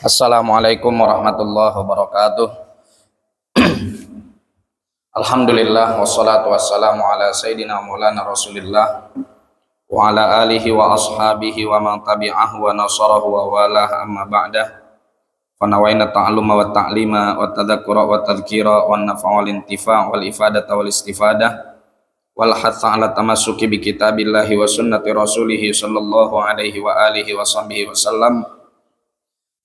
Assalamualaikum warahmatullahi wabarakatuh. Alhamdulillah wassalatu wassalamu ala sayyidina maulana Rasulillah wa ala alihi wa ashabihi wa man tabi'ahu wa nasarahu wa walah amma ba'dah. Fa nawaina ta'alluma wa ta'lima wa tadhakkura wa tadhkira wa nafa'a wal intifa' wal ifadata wal istifadah wal hatha ala tamassuki bi kitabillahi wa sunnati rasulih sallallahu alaihi wa alihi wa sahbihi wasallam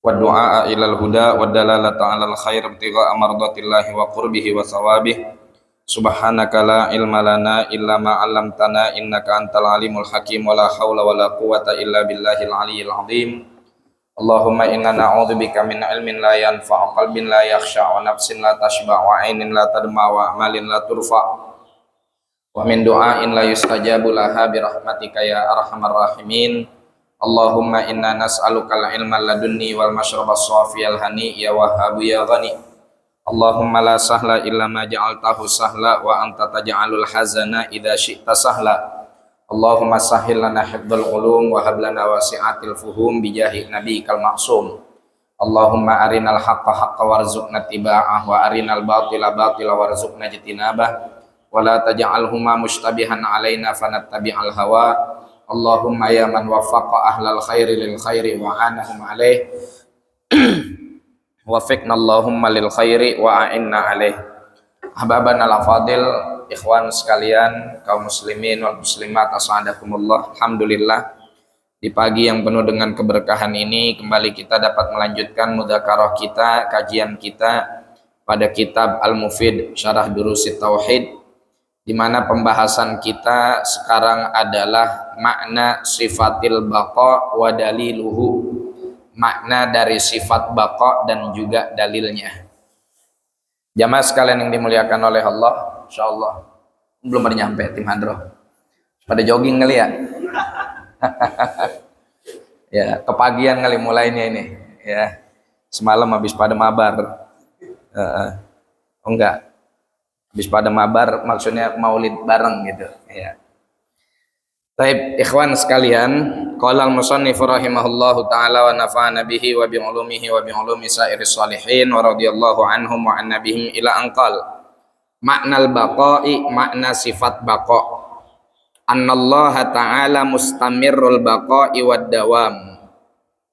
wa du'a ilal huda wa dalalata 'alal khair ibtigha'a mardatillahi wa qurbihi wa thawabih. Subhanaka la ilma lana illa ma 'allamtana innaka antal alimul hakim wa la haula wa la quwwata illa billahil aliyyil azim. Allahumma inna na'udzubika min ilmin la yanfa' qalbin la yakhsha wa nafsin la tashba' wa 'ainin la tadma wa amalin la turfa' wa min du'ain la yustajabu laha bi rahmatika ya arhamar rahimin. Allahumma inna nas'aluka al-ilma ladunni wal mashraba as-safiyal hani ya wahhabu ya ghani. Allahumma la sahla illa ma ja'altahu sahla wa anta taj'alul hazana idza syi'ta sahla. Allahumma sahhil lana hifdzal ulum wa hab lana wasi'atil fuhum bi jahi nabiyikal ma'sum. Allahumma arinal haqqa haqqan warzuqna tiba'ah wa arinal batila batila warzuqna ijtinabah wa la taj'alhuma mushtabihan alaina fanattabi'al hawa. Allahumma ya man waffaqa ahlal khairi lil khairi wa anahum alaih wafiqna Allahumma lil khairi wa a'inna alaih. Ahbabana al-afadil, ikhwan sekalian, kaum muslimin wal muslimat, as'adakumullah. Alhamdulillah, di pagi yang penuh dengan keberkahan ini kembali kita dapat melanjutkan mudzakarah kita, kajian kita pada kitab Al-Mufid Syarah Durusit Tauhid, di mana pembahasan kita sekarang adalah makna sifatil baqa wa daliluhu, makna dari sifat baqa dan juga dalilnya. Jamaah sekalian yang dimuliakan oleh Allah, insyaallah belum pada nyampe tim hadroh, pada jogging kali ya. Ya, kepagian kali mulainya ini ya, semalam habis pada mabar. Enggak, habis pada mabar maksudnya maulid bareng gitu ya. Baik, ikhwan sekalian, qala al-musannif rahimahullahu taala wa nafa'ana bihi wa bi ulumihi wa bi ulumi sairis salihin wa radhiyallahu anhum wa an nabihim ila anqal. Maknal baqa'i, makna sifat baqa. Annallaha ta'ala mustamirrul baqa'i wad dawam.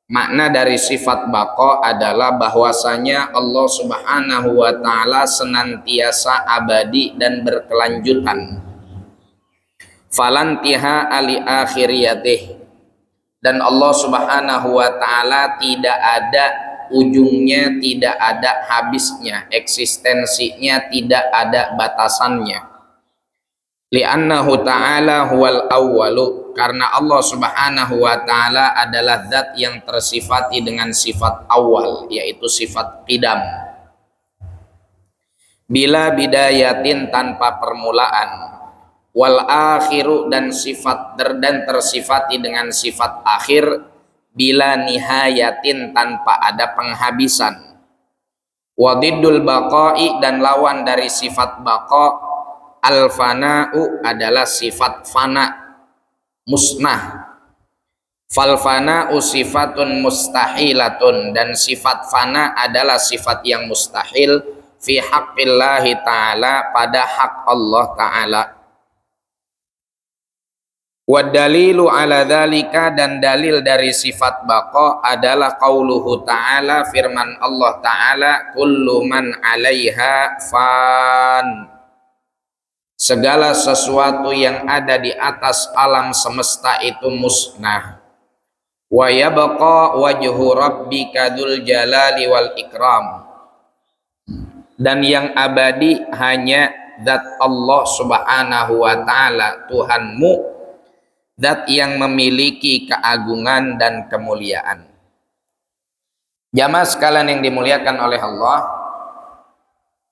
Makna dari sifat baqa adalah bahwasanya Allah Subhanahu wa taala senantiasa abadi dan berkelanjutan. Falantiha ali akhiriyatih, dan Allah Subhanahu wa taala tidak ada ujungnya, tidak ada habisnya, eksistensinya tidak ada batasannya. Li'annahu ta'ala huwal awwalu, karena Allah Subhanahu wa taala adalah zat yang tersifati dengan sifat awal, yaitu sifat qidam. Bila bidayatin, tanpa permulaan. Wal akhiru, dan sifat dan tersifati dengan sifat akhir. Bila nihayatin, tanpa ada penghabisan. Wadiddul baqa'i, dan lawan dari sifat baqa, al fana'u, adalah sifat fana, musnah. Fal fana'u sifatun mustahilatun, dan sifat fana adalah sifat yang mustahil fi haqqillahi ta'ala, pada hak Allah ta'ala. Wa dalilu ala dzalika, dan dalil dari sifat baqa adalah qauluhu ta'ala, firman Allah ta'ala, kullu man 'alaiha fan, segala sesuatu yang ada di atas alam semesta itu musnah. Wa yabqa wajhu rabbika dzul jalali wal ikram, dan yang abadi hanya zat Allah Subhanahu wa taala, Tuhanmu, zat yang memiliki keagungan dan kemuliaan. Jamaah sekalian yang dimuliakan oleh Allah,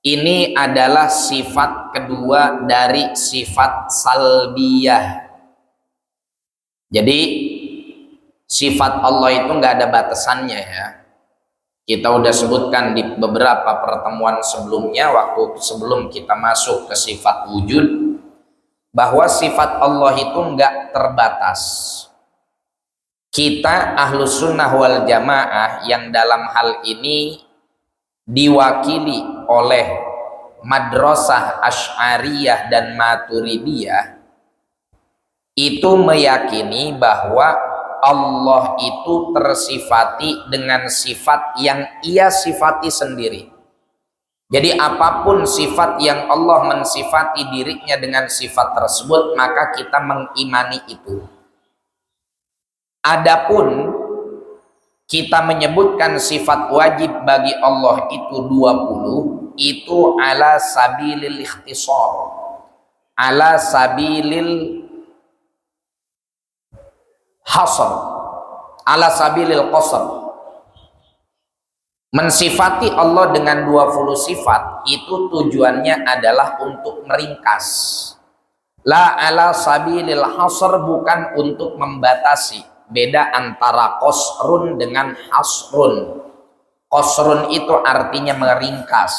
ini adalah sifat kedua dari sifat salbiyah. Jadi sifat Allah itu nggak ada batasannya ya. Kita udah sebutkan di beberapa pertemuan sebelumnya, waktu sebelum kita masuk ke sifat wujud, bahwa sifat Allah itu enggak terbatas. kita Ahlus Sunnah wal Jamaah yang dalam hal ini diwakili oleh Madrasah Asy'ariyah dan Maturidiyah itu meyakini bahwa Allah itu tersifati dengan sifat yang ia sifati sendiri. Jadi apapun sifat yang Allah mensifati dirinya dengan sifat tersebut, maka kita mengimani itu. Adapun kita menyebutkan sifat wajib bagi Allah itu 20, itu ala sabilil ikhtisar, ala sabilil hasr, ala sabilil qasr. Mensifati Allah dengan 20 sifat itu tujuannya adalah untuk meringkas. La ala sabilil hasr, bukan untuk membatasi. Beda antara qasrun dengan hasrun. Qasrun itu artinya meringkas.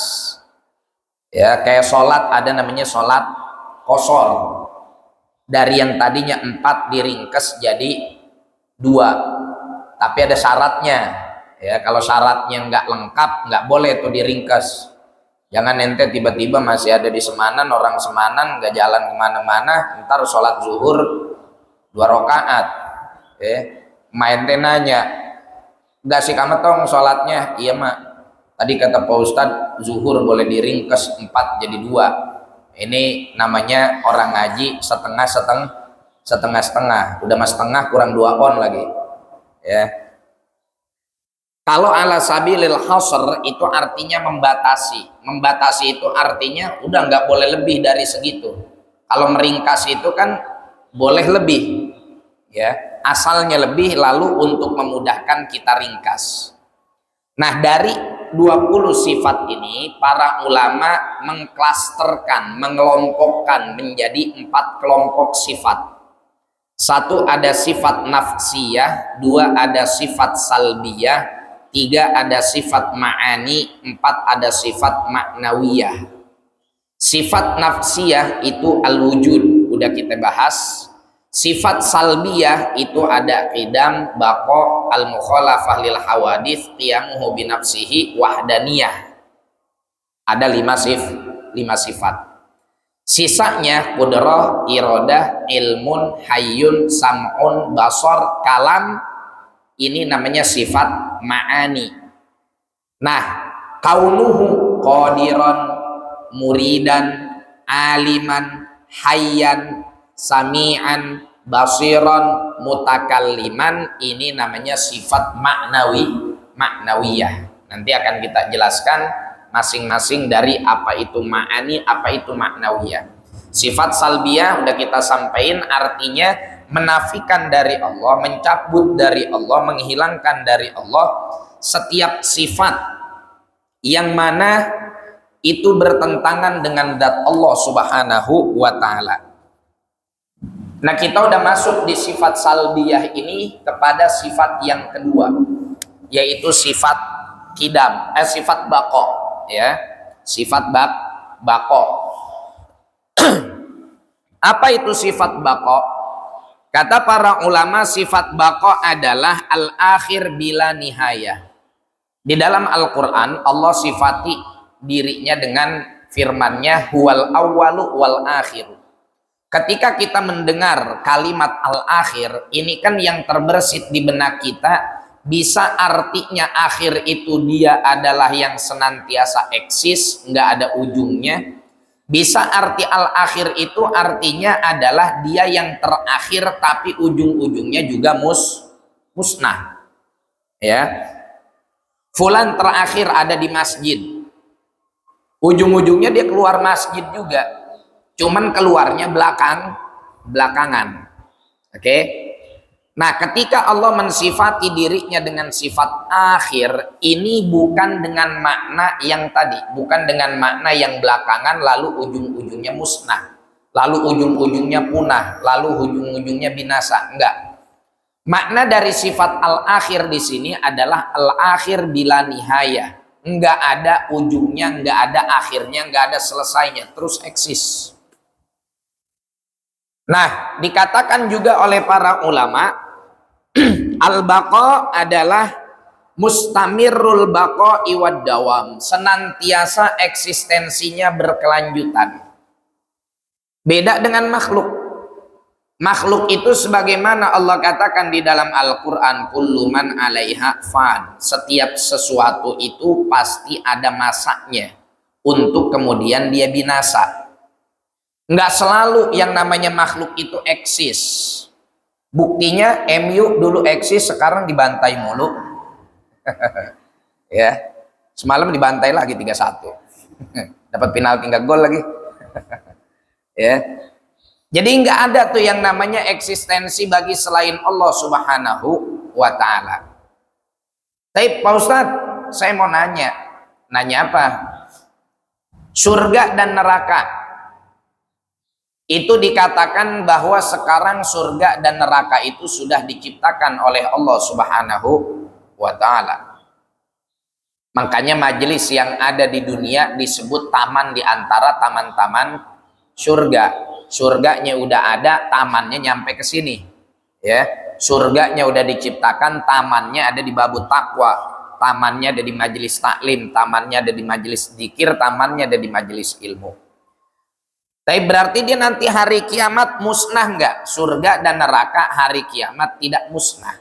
Ya, kayak sholat ada namanya sholat qasar. Dari yang tadinya 4 diringkas jadi 2. Tapi ada syaratnya. Ya, kalau syaratnya nggak lengkap, nggak boleh tuh diringkas. Jangan ente tiba-tiba masih ada di Semanan, orang Semanan nggak jalan kemana-mana, ntar sholat zuhur 2 rakaat. Main nanya, nggak sih kamu tong sholatnya? Iya mak, tadi kata Pak Ustadz zuhur boleh diringkas 4 jadi 2. Ini namanya orang ngaji setengah, udah mas setengah kurang 2 on lagi. Ya. Kalau ala sabilil hasr itu artinya membatasi. Membatasi itu artinya udah nggak boleh lebih dari segitu. Kalau meringkas itu kan boleh lebih, ya, asalnya lebih, lalu untuk memudahkan kita ringkas. Nah, dari 20 sifat ini para ulama mengklasterkan, mengelompokkan menjadi 4 kelompok sifat. 1 ada sifat nafsiyah, 2 ada sifat salbiyah, 3 ada sifat ma'ani, 4 ada sifat maknawiyah. Sifat nafsiyah itu al-wujud, udah kita bahas. Sifat salbiyah itu ada qidam, baqa, al-mukhalafah lil hawadits, qiyamuhu binafsihi, wahdaniyah. Ada 5 sifat. Sisanya qudrah, iradah, ilmun, hayyun, sam'un, basar, kalam. Ini namanya sifat ma'ani. Nah, kaunuhu qadiran, muridan, aliman, hayyan, sami'an, basiran, mutakalliman, ini namanya sifat maknawiyah. Nanti akan kita jelaskan masing-masing dari apa itu ma'ani, apa itu maknawiyah. Sifat salbiyah udah kita sampaikan, artinya menafikan dari Allah, mencabut dari Allah, menghilangkan dari Allah setiap sifat yang mana itu bertentangan dengan zat Allah Subhanahu wa ta'ala. Nah, kita udah masuk di sifat salbiyah ini kepada sifat yang kedua, yaitu sifat qidam, sifat baqa, ya. Sifat baqa. Apa itu sifat baqa? Kata para ulama, sifat baqa adalah al-akhir bila nihayah. Di dalam Al-Quran Allah sifati dirinya dengan firman-Nya huwal awwalu wal akhiru. Ketika kita mendengar kalimat al-akhir, ini kan yang terbersit di benak kita, bisa artinya akhir itu dia adalah yang senantiasa eksis, nggak ada ujungnya. Bisa arti al-akhir itu artinya adalah dia yang terakhir tapi ujung-ujungnya juga musnah. Ya. Fulan terakhir ada di masjid. Ujung-ujungnya dia keluar masjid juga. Cuman keluarnya belakangan. Oke? Nah, ketika Allah mensifati dirinya dengan sifat akhir, ini bukan dengan makna yang tadi, bukan dengan makna yang belakangan lalu ujung-ujungnya musnah, lalu ujung-ujungnya punah, lalu ujung-ujungnya binasa. Enggak. Makna dari sifat al-akhir di sini adalah al-akhir bila nihayah. Enggak ada ujungnya, enggak ada akhirnya, enggak ada selesainya, terus eksis. Nah, dikatakan juga oleh para ulama Al-baqa adalah mustamirrul baqa iwad dawam, senantiasa eksistensinya berkelanjutan. Beda dengan makhluk. Makhluk itu sebagaimana Allah katakan di dalam Al-Quran, kullu man 'alaiha fan, setiap sesuatu itu pasti ada masanya untuk kemudian dia binasa. Nggak selalu yang namanya makhluk itu eksis. Buktinya MU dulu eksis, sekarang dibantai mulu. Ya, semalam dibantai lagi 3-1. Dapat penalti nggak gol lagi. Ya. Jadi nggak ada tuh yang namanya eksistensi bagi selain Allah Subhanahu wa ta'ala. Tapi Pak Ustadz, saya mau nanya. Nanya apa? Surga dan neraka. Itu dikatakan bahwa sekarang surga dan neraka itu sudah diciptakan oleh Allah Subhanahu wa ta'ala. Makanya majelis yang ada di dunia disebut taman di antara taman-taman surga. Surganya udah ada, tamannya nyampe ke sini. Ya, surganya udah diciptakan, tamannya ada di babut takwa, tamannya ada di majelis taklim, tamannya ada di majelis dzikir, tamannya ada di majelis ilmu. Tapi berarti dia nanti hari kiamat musnah nggak? Surga dan neraka hari kiamat tidak musnah.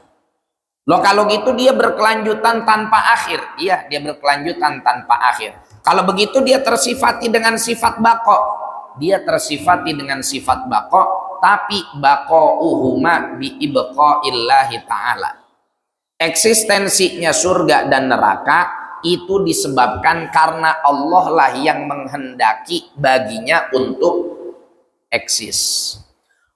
Loh kalau gitu dia berkelanjutan tanpa akhir. Iya, dia berkelanjutan tanpa akhir. Kalau begitu dia tersifati dengan sifat baqo. Dia tersifati dengan sifat baqo, tapi baqa'uhuma bi ibqa'illahi ta'ala. Eksistensinya surga dan neraka itu disebabkan karena Allah lah yang menghendaki baginya untuk eksis.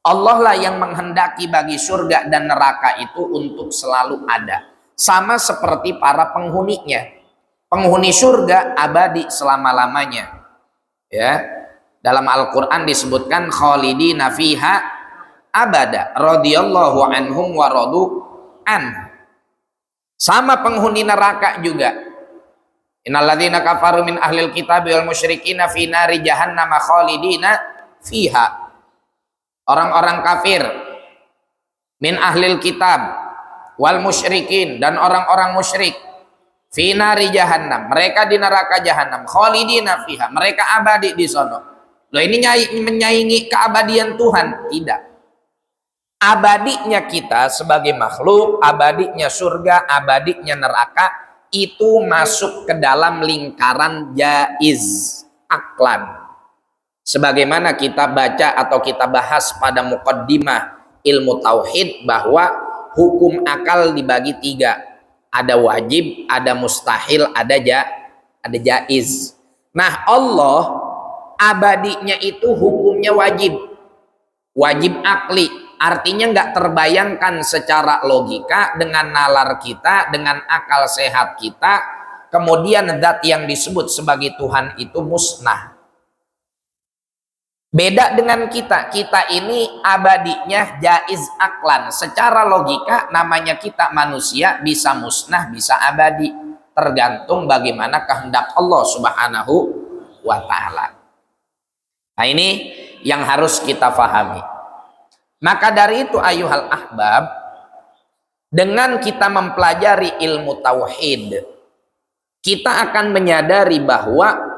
Allah lah yang menghendaki bagi surga dan neraka itu untuk selalu ada. Sama seperti para penghuninya. Penghuni surga abadi selama-lamanya. Ya. Dalam Al-Quran disebutkan khalidina fiha abada radhiyallahu anhum wa radu an. Sama penghuni neraka juga. Innalladzina kafaru min ahlil kitab wal musyrikina fi nari jahannam khalidina fiha. Orang-orang kafir min ahlil kitab wal musyrikin dan orang-orang musyrik fi nari jahannam, mereka di neraka jahannam, khalidina fiha, mereka abadi di sono. Loh ini menyaingi keabadian Tuhan? Tidak. Abadinya kita sebagai makhluk, abadinya surga, abadinya neraka itu masuk ke dalam lingkaran jaiz aklan. Sebagaimana kita baca atau kita bahas pada muqaddimah ilmu tauhid bahwa hukum akal dibagi 3. Ada wajib, ada mustahil, ada jaiz. Nah Allah abadinya itu hukumnya wajib akli, artinya nggak terbayangkan secara logika dengan nalar kita, dengan akal sehat kita. Kemudian zat yang disebut sebagai Tuhan itu musnah. Beda dengan kita ini abadinya jaiz aklan, secara logika namanya kita manusia bisa musnah bisa abadi, tergantung bagaimana kehendak Allah Subhanahu wa ta'ala. Nah ini yang harus kita fahami. Maka dari itu ayuhal ahbab, dengan kita mempelajari ilmu tauhid, kita akan menyadari bahwa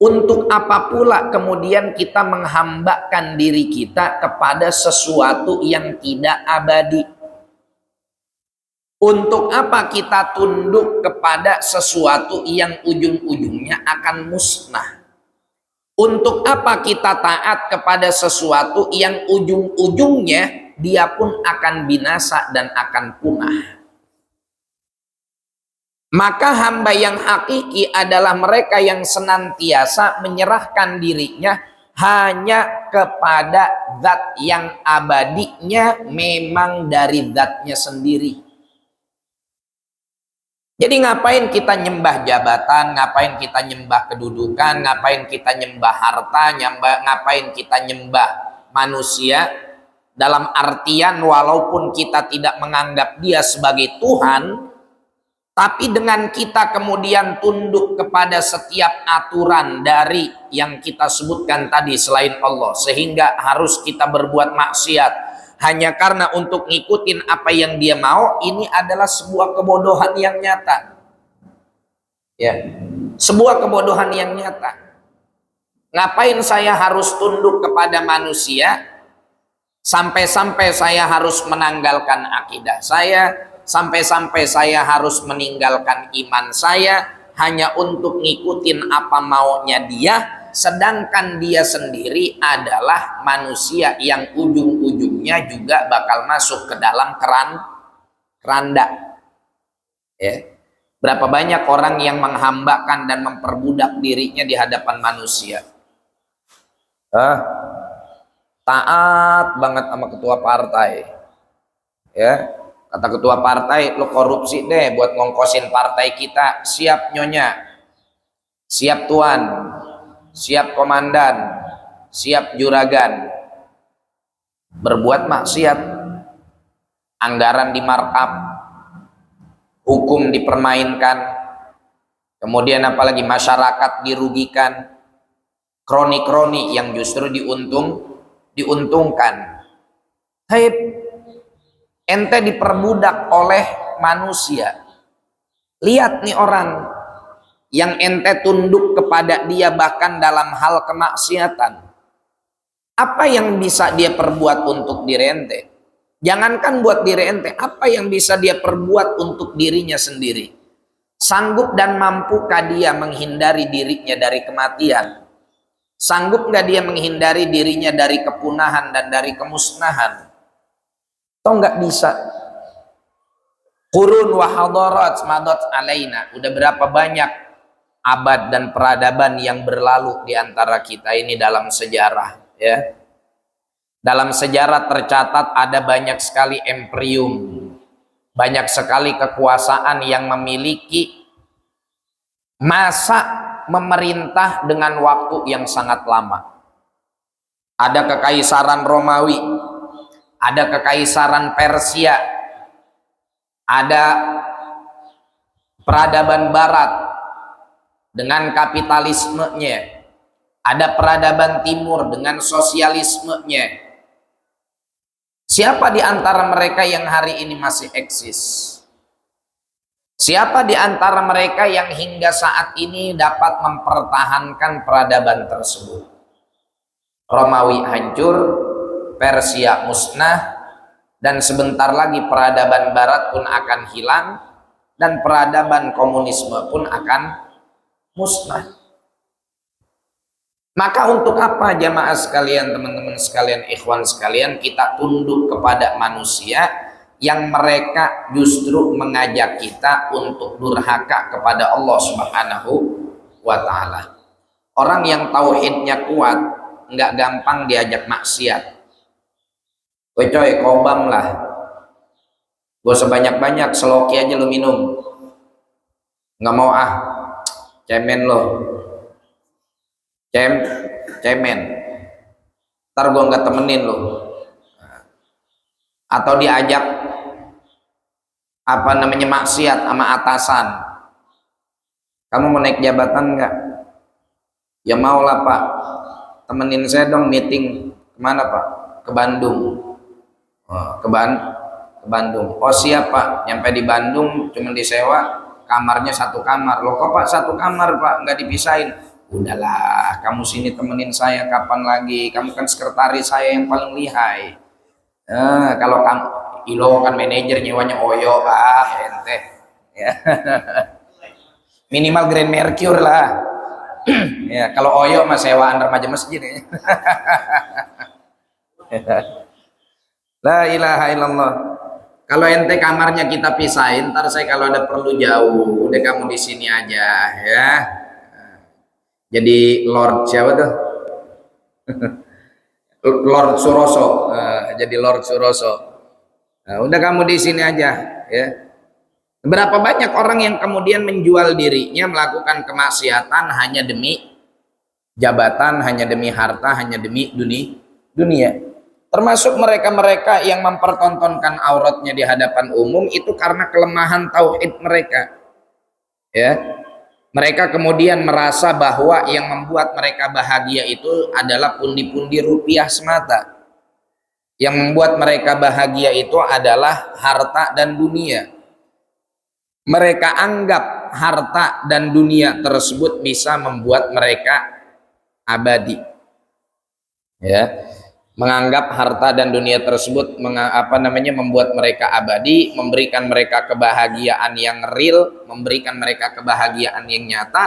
untuk apa pula kemudian kita menghambakan diri kita kepada sesuatu yang tidak abadi. Untuk apa kita tunduk kepada sesuatu yang ujung-ujungnya akan musnah? Untuk apa kita taat kepada sesuatu yang ujung-ujungnya dia pun akan binasa dan akan punah? Maka hamba yang hakiki adalah mereka yang senantiasa menyerahkan dirinya hanya kepada zat yang abadinya memang dari zatnya sendiri. Jadi ngapain kita nyembah jabatan, ngapain kita nyembah kedudukan, ngapain kita nyembah harta, ngapain kita nyembah manusia, dalam artian walaupun kita tidak menganggap dia sebagai Tuhan, tapi dengan kita kemudian tunduk kepada setiap aturan dari yang kita sebutkan tadi selain Allah, sehingga harus kita berbuat maksiat, hanya karena untuk ngikutin apa yang dia mau, ini adalah sebuah kebodohan yang nyata. Ya, sebuah kebodohan yang nyata. Ngapain saya harus tunduk kepada manusia sampai-sampai saya harus menanggalkan akidah saya, sampai-sampai saya harus meninggalkan iman saya hanya untuk ngikutin apa maunya dia, sedangkan dia sendiri adalah manusia yang ujung-ujungnya juga bakal masuk ke dalam keranda. Ya. Berapa banyak orang yang menghambakan dan memperbudak dirinya di hadapan manusia. Taat banget sama ketua partai. Ya, kata ketua partai, lo korupsi deh buat ngongkosin partai kita. Siap nyonya, siap tuan, siap komandan, siap juragan. Berbuat maksiat, anggaran dimarkup, hukum dipermainkan, kemudian apalagi masyarakat dirugikan, kroni-kroni yang justru diuntungkan. Taib, ente diperbudak oleh manusia. Lihat nih orang yang ente tunduk kepada dia bahkan dalam hal kemaksiatan. Apa yang bisa dia perbuat untuk diri ente? Jangankan buat diri ente, apa yang bisa dia perbuat untuk dirinya sendiri? Sanggup dan mampukah dia menghindari dirinya dari kematian? Sanggup nggak dia menghindari dirinya dari kepunahan dan dari kemusnahan? Atau nggak bisa? Qurun wa hadarat madat alaina. Udah berapa banyak abad dan peradaban yang berlalu di antara kita ini dalam sejarah, ya. Dalam sejarah tercatat ada banyak sekali imperium, banyak sekali kekuasaan yang memiliki masa memerintah dengan waktu yang sangat lama. Ada kekaisaran Romawi, ada kekaisaran Persia, ada peradaban Barat dengan kapitalismenya, ada peradaban Timur dengan sosialismenya. Siapa di antara mereka yang hari ini masih eksis? Siapa di antara mereka yang hingga saat ini dapat mempertahankan peradaban tersebut? Romawi hancur, Persia musnah, dan sebentar lagi peradaban Barat pun akan hilang, dan peradaban komunisme pun akan musnah. Maka untuk apa jamaah sekalian, teman-teman sekalian, ikhwan sekalian, kita tunduk kepada manusia yang mereka justru mengajak kita untuk durhaka kepada Allah Subhanahu wa ta'ala. Orang yang tauhidnya kuat nggak gampang diajak maksiat. Coy, kobam lah, gak usah banyak-banyak, seloki aja lo minum. Nggak mau cemen lo, cemen, ntar gua nggak temenin lo. Atau diajak maksiat sama atasan. Kamu mau naik jabatan nggak? Ya mau lah pak, temenin saya dong meeting. Kemana pak? Ke Bandung. Ke Bandung. Oh siap pak. Nyampe di Bandung cuma disewa kamarnya satu kamar. Loh kok pak satu kamar pak, nggak dipisahin? Udahlah, kamu sini temenin saya kapan lagi? Kamu kan sekretaris saya yang paling lihai. Kalau kamu Ilo kan manajer, nyewanya Oyo, ente ya. Minimal Grand Mercure lah. Ya, kalau Oyo mah sewaan remaja masjid ya. La ilaha illallah. Kalau ente kamarnya kita pisahin, ntar saya kalau ada perlu jauh, udah kamu di sini aja ya. Jadi Lord siapa tuh? Lord Suroso. Jadi Lord Suroso. Nah, udah kamu di sini aja ya. Berapa banyak orang yang kemudian menjual dirinya melakukan kemaksiatan hanya demi jabatan, hanya demi harta, hanya demi dunia. Termasuk mereka-mereka yang mempertontonkan auratnya di hadapan umum itu karena kelemahan tauhid mereka. Ya. Mereka kemudian merasa bahwa yang membuat mereka bahagia itu adalah pundi-pundi rupiah semata. Yang membuat mereka bahagia itu adalah harta dan dunia. Mereka anggap harta dan dunia tersebut bisa membuat mereka abadi. Ya, menganggap harta dan dunia tersebut membuat mereka abadi, memberikan mereka kebahagiaan yang real, memberikan mereka kebahagiaan yang nyata.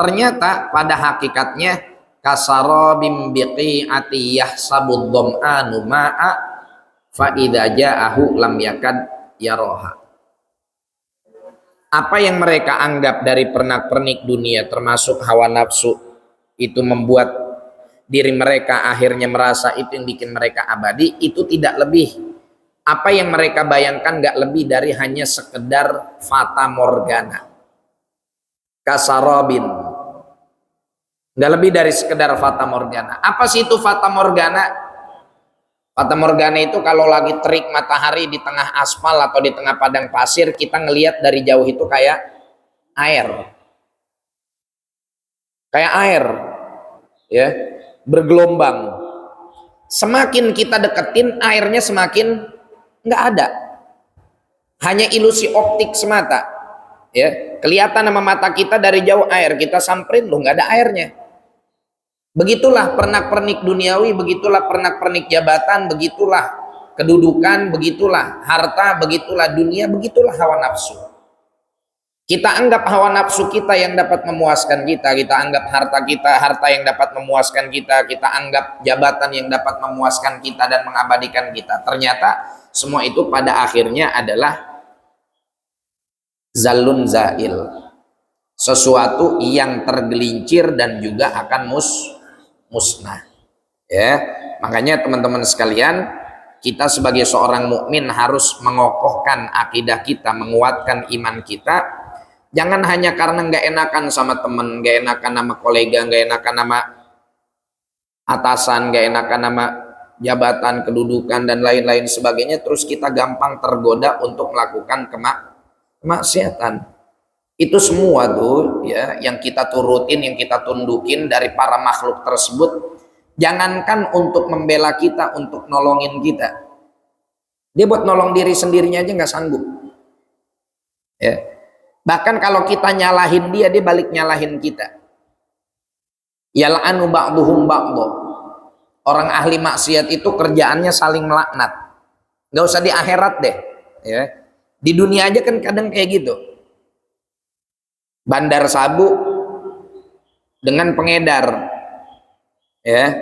Ternyata pada hakikatnya kasarabim biqi'ati yahsabud dham'anu ma'a fa idza ja'ahu lam yakad yaroha. Apa yang mereka anggap dari pernak-pernik dunia termasuk hawa nafsu itu membuat diri mereka akhirnya merasa itu yang bikin mereka abadi, itu tidak lebih, apa yang mereka bayangkan gak lebih dari hanya sekedar fata morgana, kasarabin, gak lebih dari sekedar fata morgana. Apa sih itu fata morgana? Fata morgana itu kalau lagi terik matahari di tengah aspal atau di tengah padang pasir, kita ngelihat dari jauh itu kayak air, ya, bergelombang. Semakin kita deketin, airnya semakin nggak ada, hanya ilusi optik semata, ya. Kelihatan sama mata kita dari jauh air, kita samperin loh nggak ada airnya. Begitulah pernak-pernik duniawi, begitulah pernak-pernik jabatan, begitulah kedudukan, begitulah harta, begitulah dunia, begitulah hawa nafsu. Kita anggap hawa nafsu kita yang dapat memuaskan kita, kita anggap harta kita, harta yang dapat memuaskan kita, kita anggap jabatan yang dapat memuaskan kita dan mengabadikan kita. Ternyata semua itu pada akhirnya adalah zalun zail, sesuatu yang tergelincir dan juga akan musnah. Ya, makanya teman-teman sekalian, kita sebagai seorang mukmin harus mengokohkan akidah kita, menguatkan iman kita. Jangan hanya karena nggak enakan sama temen, nggak enakan sama kolega, nggak enakan sama atasan, nggak enakan sama jabatan, kedudukan dan lain-lain sebagainya, terus kita gampang tergoda untuk melakukan kemaksiatan. Itu semua tuh ya yang kita turutin, yang kita tundukin dari para makhluk tersebut. Jangankan untuk membela kita, untuk nolongin kita, dia buat nolong diri sendirinya aja nggak sanggup. Ya, bahkan kalau kita nyalahin dia, dia balik nyalahin kita. Yal'anu ba'duhum ba'du. Orang ahli maksiat itu kerjaannya saling melaknat. Nggak usah di akhirat deh, ya. Di dunia aja kan kadang kayak gitu. Bandar sabu dengan pengedar, ya,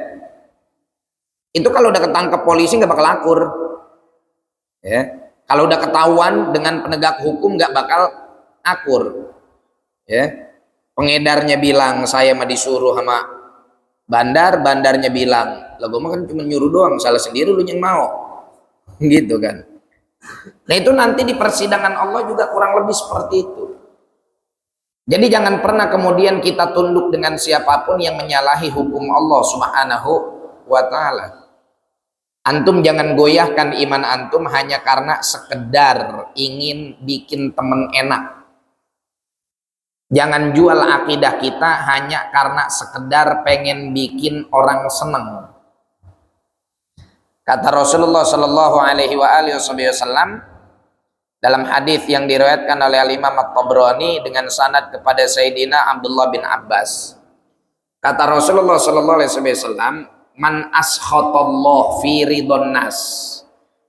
itu kalau udah ketangkep polisi nggak bakal akur, ya. Kalau udah ketahuan dengan penegak hukum nggak bakal akur, ya. Pengedarnya bilang saya mah disuruh sama bandarnya bilang, lah gue mah kan cuma nyuruh doang, salah sendiri lu yang mau, gitu kan. Nah itu nanti di persidangan Allah juga kurang lebih seperti itu. Jadi jangan pernah kemudian kita tunduk dengan siapapun yang menyalahi hukum Allah Subhanahu wa ta'ala. Antum jangan goyahkan iman antum hanya karena sekedar ingin bikin temen enak. Jangan jual akidah kita hanya karena sekedar pengen bikin orang seneng. Kata Rasulullah Shallallahu Alaihi Wasallam dalam hadis yang diriwayatkan oleh Imam At-Tabrani dengan sanad kepada Sayyidina Abdullah bin Abbas, kata Rasulullah Sallallahu Alaihi Wasallam, man askhatallah fi ridon nas,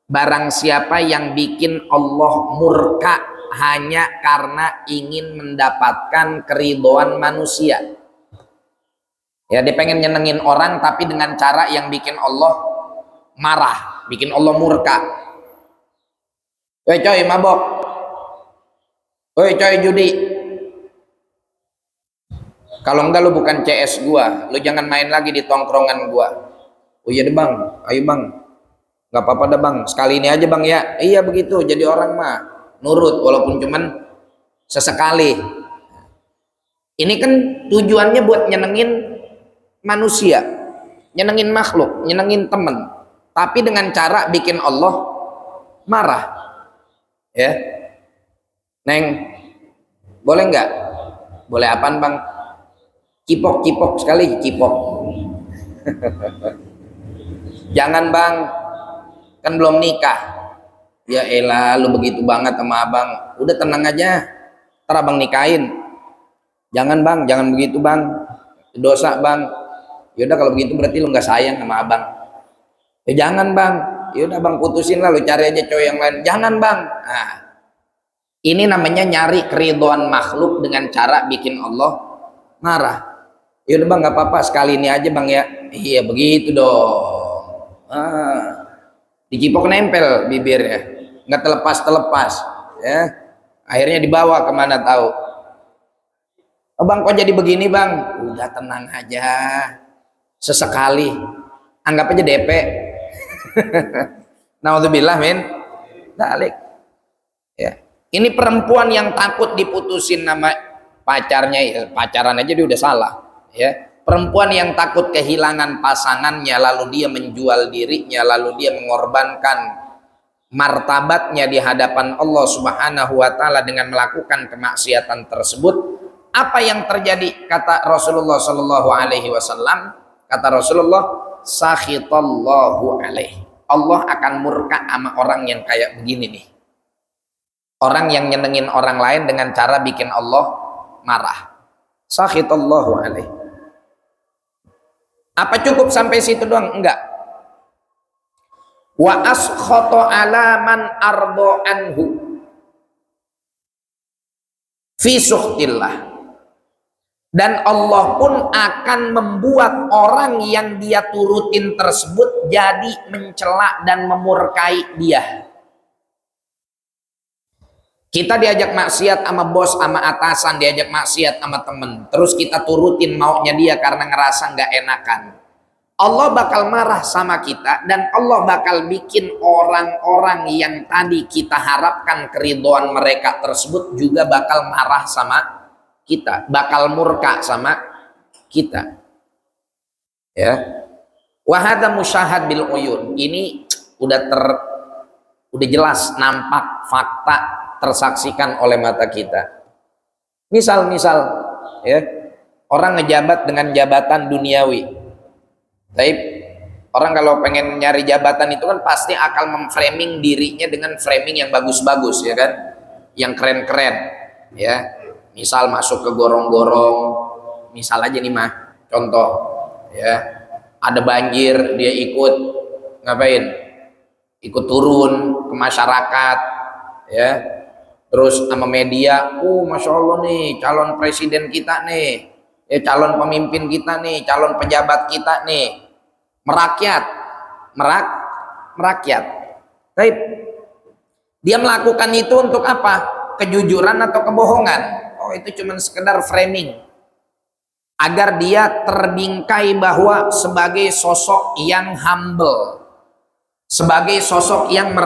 barang siapa yang bikin Allah murka hanya karena ingin mendapatkan keridhaan manusia, ya, dia pengen nyenengin orang tapi dengan cara yang bikin Allah marah, bikin Allah murka. Woi coy mabok, woi coy judi, kalau enggak lu bukan CS gua, lu jangan main lagi di tongkrongan gua. Oh iya deh bang, ayo bang, nggak apa-apa dah bang, sekali ini aja bang ya. Iya begitu, jadi orang mah nurut walaupun cuman sesekali. Ini kan tujuannya buat nyenengin manusia, nyenengin makhluk, nyenengin temen, tapi dengan cara bikin Allah marah. Ya, Neng, boleh nggak? Boleh apaan bang? Cipok sekali, cipok. Jangan bang, kan belum nikah. Ya elah, lu begitu banget sama abang. Udah tenang aja, ntar abang nikahin. Jangan bang, jangan begitu bang, dosa bang. Yaudah kalau begitu berarti lu nggak sayang sama abang. Ya jangan bang, yaudah bang putusin lah, lu cari aja cowok yang lain. Jangan bang. Nah, ini namanya nyari keridhaan makhluk dengan cara bikin Allah marah. Yaudah bang, nggak apa-apa, sekali ini aja bang ya. Iya begitu dong. Dicipok nempel bibirnya, nggak terlepas ya. Akhirnya dibawa kemana tahu. Oh bang, kok jadi begini bang? Udah tenang aja, sesekali, anggap aja DP. Naudzubillah min dalik. Ya, ini perempuan yang takut diputusin nama pacarnya, ya, pacaran aja dia udah salah. Ya, perempuan yang takut kehilangan pasangannya, lalu dia menjual dirinya, lalu dia mengorbankan martabatnya di hadapan Allah Subhanahu wa taala dengan melakukan kemaksiatan tersebut. Apa yang terjadi? Kata Rasulullah Shallallahu alaihi wasallam, kata Rasulullah, sakhitallahu alaihi. Allah akan murka sama orang yang kayak begini nih. Orang yang nyenengin orang lain dengan cara bikin Allah marah. Sakhitallahu alaihi. Apa cukup sampai situ doang? Enggak. Wa askhata ala man ardo anhu fi sukhtillah. Dan Allah pun akan membuat orang yang dia turutin tersebut jadi mencela dan memurkai dia. Kita diajak maksiat sama bos, sama atasan, diajak maksiat sama temen, terus kita turutin maunya dia karena ngerasa nggak enakan. Allah bakal marah sama kita, dan Allah bakal bikin orang-orang yang tadi kita harapkan keridhaan mereka tersebut juga bakal marah sama kita, bakal murka sama kita. Ya, wahada musyahad bil uyun. Ini udah jelas, nampak, fakta, tersaksikan oleh mata kita. Misal ya, orang ngejabat dengan jabatan duniawi. Tapi orang kalau pengen nyari jabatan itu kan pasti akan memframing dirinya dengan framing yang bagus-bagus, ya kan, yang keren-keren, ya. Misal masuk ke gorong-gorong, misal aja nih mah, contoh, ya, ada banjir, dia ikut ngapain? Ikut turun ke masyarakat, ya, terus sama media, masya Allah nih calon presiden kita nih, ya, calon pemimpin kita nih, calon pejabat kita nih, merakyat. Baik, dia melakukan itu untuk apa? Kejujuran atau kebohongan? Oh, itu cuma sekedar framing agar dia terbingkai bahwa sebagai sosok yang humble, sebagai sosok yang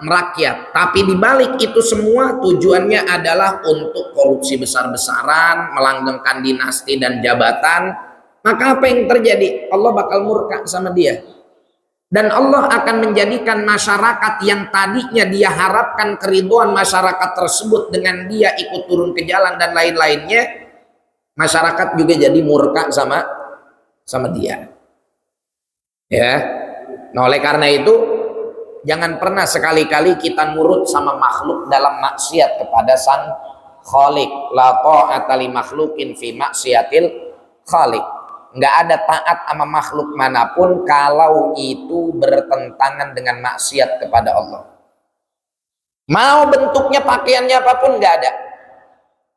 merakyat. Tapi dibalik itu semua tujuannya adalah untuk korupsi besar-besaran, melanggengkan dinasti dan jabatan. Maka apa yang terjadi? Allah bakal murka sama dia. Dan Allah akan menjadikan masyarakat yang tadinya dia harapkan keridhaan masyarakat tersebut dengan dia ikut turun ke jalan dan lain-lainnya, masyarakat juga jadi murka sama dia. Ya. Nah, oleh karena itu jangan pernah sekali-kali kita nurut sama makhluk dalam maksiat kepada Sang Khaliq. La ta'ata li makhluqin fi maksiatil Khaliq. Nggak ada taat sama makhluk manapun kalau itu bertentangan dengan maksiat kepada Allah. Mau bentuknya pakaiannya apapun nggak ada.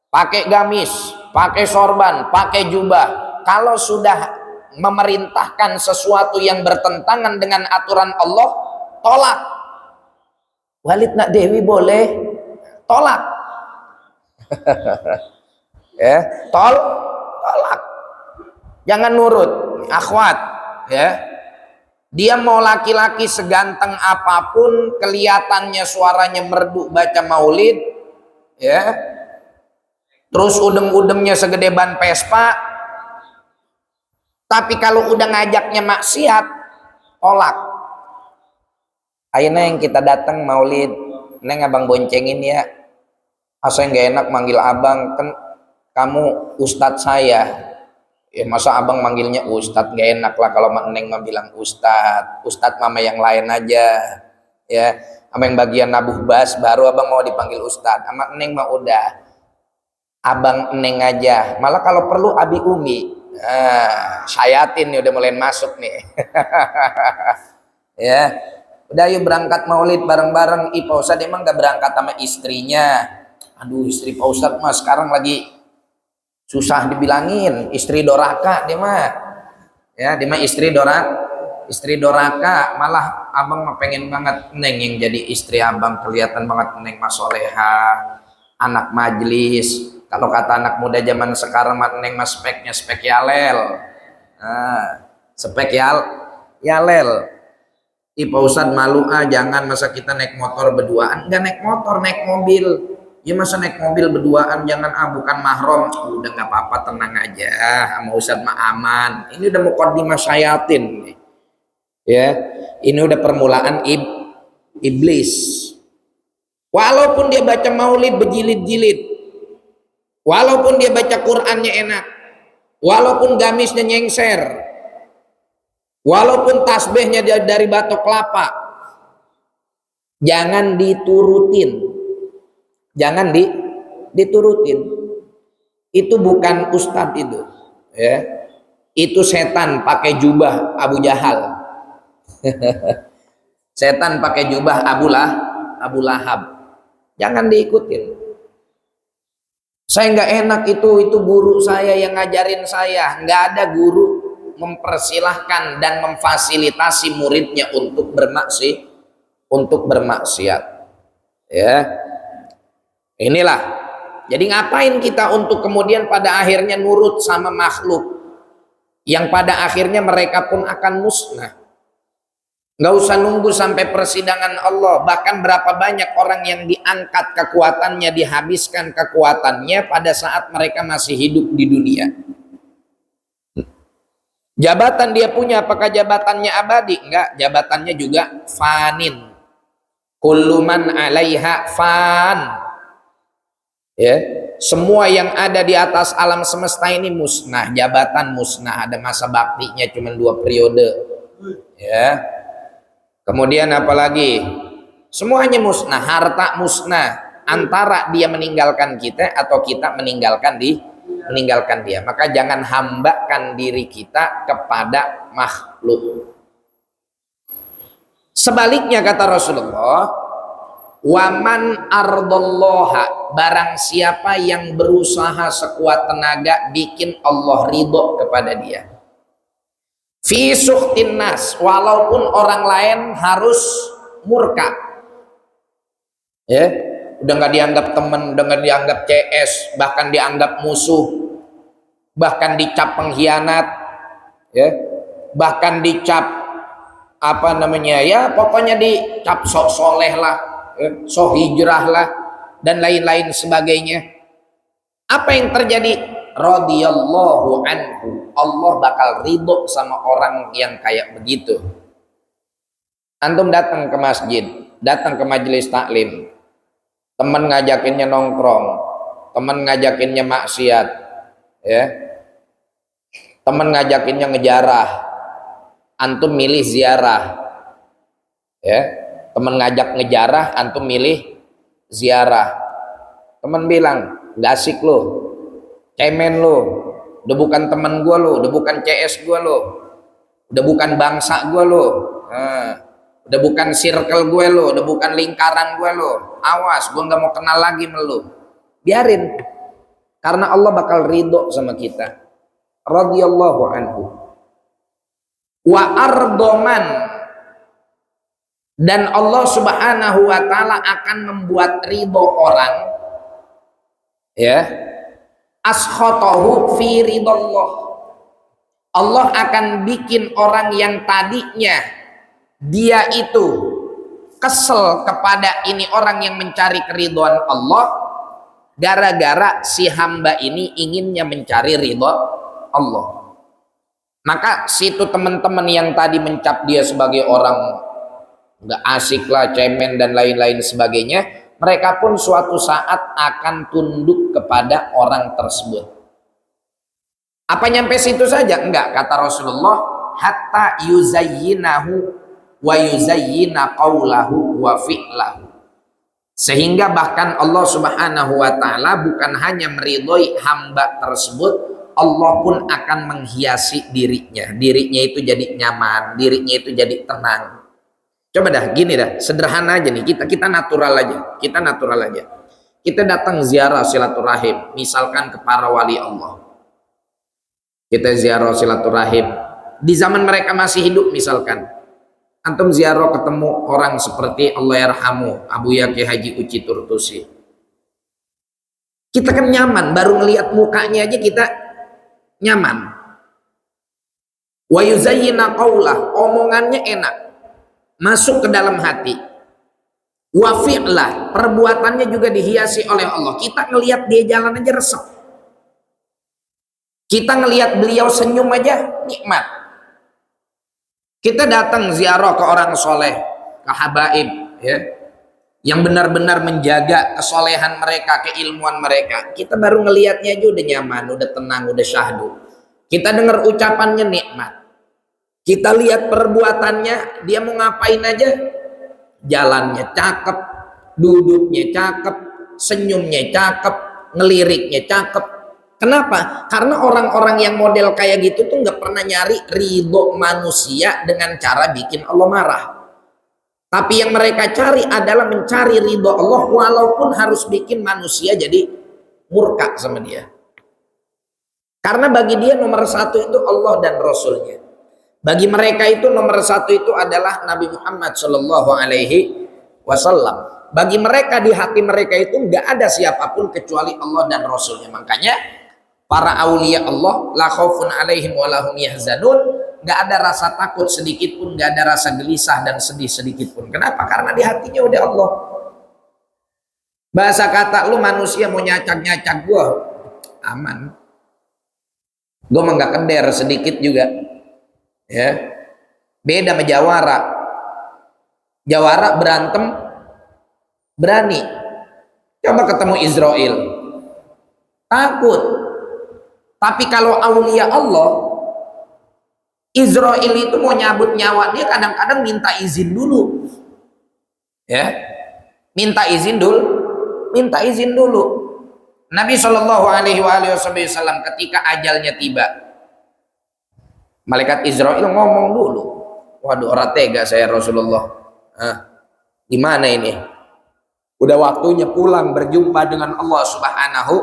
Pakai gamis, pakai sorban, pakai jubah. Kalau sudah memerintahkan sesuatu yang bertentangan dengan aturan Allah, tolak. Walid nak Dewi boleh, tolak. Ya, tolak. Jangan nurut, akhwat, ya. Dia mau laki-laki seganteng apapun, kelihatannya suaranya merdu baca maulid, ya. Terus udeng-udengnya segede ban Vespa. Tapi kalau udah ngajaknya maksiat, tolak. Akhirnya yang kita datang maulid, neng abang boncengin ya. Asa nggak enak manggil abang, kan kamu ustadz saya. Ya masa abang manggilnya Ustadz, gak enak lah kalau Neng mah bilang Ustadz. Ustadz mama yang lain aja. Ya, sama yang bagian nabuh bas baru abang mau dipanggil Ustadz. Sama Neng mah udah abang Neng aja. Malah kalau perlu Abi Umi. Syayatin nih udah mulai masuk nih. Ya, udah yuk berangkat maulid bareng-bareng. Pak Ustadz emang gak berangkat sama istrinya? Aduh, istri Pak Ustadz mah sekarang lagi susah dibilangin, istri doraka dia mah. Ya, dia mah istri doraka. Malah abang mah pengen banget Neng yang jadi istri abang. Kelihatan banget Neng mah soleha, anak majelis. Kalau kata anak muda zaman sekarang mah Neng mah speknya spek yalel. Spek yalel. Pak Ustadz malu jangan, masa kita naik motor berduaan. Enggak naik motor, naik mobil. Ya masa naik mobil berduaan, jangan bukan mahram. Udah nggak apa-apa, tenang aja, sama Ustadz mah aman. Ini udah muqaddimah syayatin. Ya, ini udah permulaan iblis. Walaupun dia baca maulid berjilid-jilid, walaupun dia baca Qur'annya enak, walaupun gamisnya nyengser, walaupun tasbihnya dari batok kelapa, jangan diturutin. Jangan diturutin. Itu bukan ustadz itu, ya. Itu setan pakai jubah Abu Jahal. Setan pakai jubah Abu Lahab. Jangan diikutin. Saya nggak enak itu guru saya yang ngajarin saya. Nggak ada guru mempersilahkan dan memfasilitasi muridnya untuk bermaksiat. Ya. Inilah, jadi ngapain kita untuk kemudian pada akhirnya nurut sama makhluk yang pada akhirnya mereka pun akan musnah. Nggak usah nunggu sampai persidangan Allah. Bahkan berapa banyak orang yang diangkat kekuatannya, dihabiskan kekuatannya pada saat mereka masih hidup di dunia. Jabatan dia punya, apakah jabatannya abadi? Enggak, jabatannya juga fanin. Kullu man 'alaiha fan. Ya, semua yang ada di atas alam semesta ini musnah, jabatan musnah, ada masa baktinya cuma 2 periode. Ya. Kemudian apalagi? Semuanya musnah, harta musnah, antara dia meninggalkan kita atau kita meninggalkan dia. Maka jangan hambakan diri kita kepada makhluk. Sebaliknya kata Rasulullah, waman ardallaha, barang siapa yang berusaha sekuat tenaga bikin Allah ridho kepada dia, fi sukhtin nas, walaupun orang lain harus murka. Ya, udah nggak dianggap teman, udah nggak dianggap CS, bahkan dianggap musuh, bahkan dicap pengkhianat, ya, bahkan dicap apa namanya, ya pokoknya dicap sok soleh lah, so hijrah lah, dan lain-lain sebagainya. Apa yang terjadi? Radhiyallahu anhu, Allah bakal ridho sama orang yang kayak begitu. Antum datang ke masjid, datang ke majelis taklim, teman ngajakinnya nongkrong, teman ngajakinnya maksiat, ya, teman ngajakinnya ngejarah, antum milih ziarah, ya. Temen ngajak ngejarah, antum milih ziarah. Temen bilang, gak asik lo, cemen lo, udah bukan temen gue lo, udah bukan CS gue lo, udah bukan bangsa gue lo, udah bukan circle gue lo, udah bukan lingkaran gue lo. Awas, gue gak mau kenal lagi sama lo. Biarin, karena Allah bakal ridho sama kita. Radhiyallahu anhu. Wa ardoman, dan Allah subhanahu wa ta'ala akan membuat ridho orang, ya, askhatahu fi ridallah. Allah akan bikin orang yang tadinya dia itu kesel kepada ini orang yang mencari keridhaan Allah, gara-gara si hamba ini inginnya mencari ridho Allah. Maka situ teman-teman yang tadi mencap dia sebagai orang nggak asik lah, cemen dan lain-lain sebagainya, mereka pun suatu saat akan tunduk kepada orang tersebut. Apa nyampe situ saja? Enggak, kata Rasulullah, hatta yuzayyinahu wa yuzayyina qawlahu wa fi'lahu. Sehingga bahkan Allah Subhanahu wa taala bukan hanya meridhoi hamba tersebut, Allah pun akan menghiasi dirinya. Dirinya itu jadi nyaman, dirinya itu jadi tenang. Coba dah gini dah, sederhana aja nih, kita natural aja. Kita natural aja. Kita datang ziarah silaturahim, misalkan ke para wali Allah. Kita ziarah silaturahim di zaman mereka masih hidup, misalkan antum ziarah ketemu orang seperti Allahyarhamu Abu Yaki Haji Uci Turtusi, kita kan nyaman, baru ngelihat mukanya aja kita nyaman. Wa yuzayyina qawlah, omongannya enak, masuk ke dalam hati. Wa fi'lah, perbuatannya juga dihiasi oleh Allah. Kita ngelihat dia jalan aja resep, kita ngelihat beliau senyum aja nikmat. Kita datang ziarah ke orang soleh, ke habaib, ya, yang benar-benar menjaga kesolehan mereka, keilmuan mereka. Kita baru ngelihatnya aja udah nyaman, udah tenang, udah syahdu. Kita dengar ucapannya nikmat. Kita lihat perbuatannya, dia mau ngapain aja, jalannya cakep, duduknya cakep, senyumnya cakep, ngeliriknya cakep. Kenapa? Karena orang-orang yang model kayak gitu tuh nggak pernah nyari ridho manusia dengan cara bikin Allah marah. Tapi yang mereka cari adalah mencari ridho Allah, walaupun harus bikin manusia jadi murka sama dia. Karena bagi dia nomor satu itu Allah dan Rasulnya. Bagi mereka itu nomor satu itu adalah Nabi Muhammad Shallallahu Alaihi Wasallam. Bagi mereka, di hati mereka itu nggak ada siapapun kecuali Allah dan Rasulnya. Makanya para aulia Allah la khaufun alaihim wa lahum yahzanun, nggak ada rasa takut sedikit pun, nggak ada rasa gelisah dan sedih sedikit pun. Kenapa? Karena di hatinya udah Allah. Bahasa kata lu manusia mau nyacak-nyacak gua, aman. Gua mah nggak keder sedikit juga. Ya. Beda sama jawara. Jawara berantem berani. Coba ketemu Israel, takut. Tapi kalau aulia Allah, Israel itu mau nyabut nyawa dia kadang-kadang minta izin dulu, ya, minta izin dulu. Nabi Shallallahu Alaihi Wasallam ketika ajalnya tiba, malaikat Israel ngomong dulu, waduh orang tega saya Rasulullah, gimana ini? Udah waktunya pulang berjumpa dengan Allah Subhanahu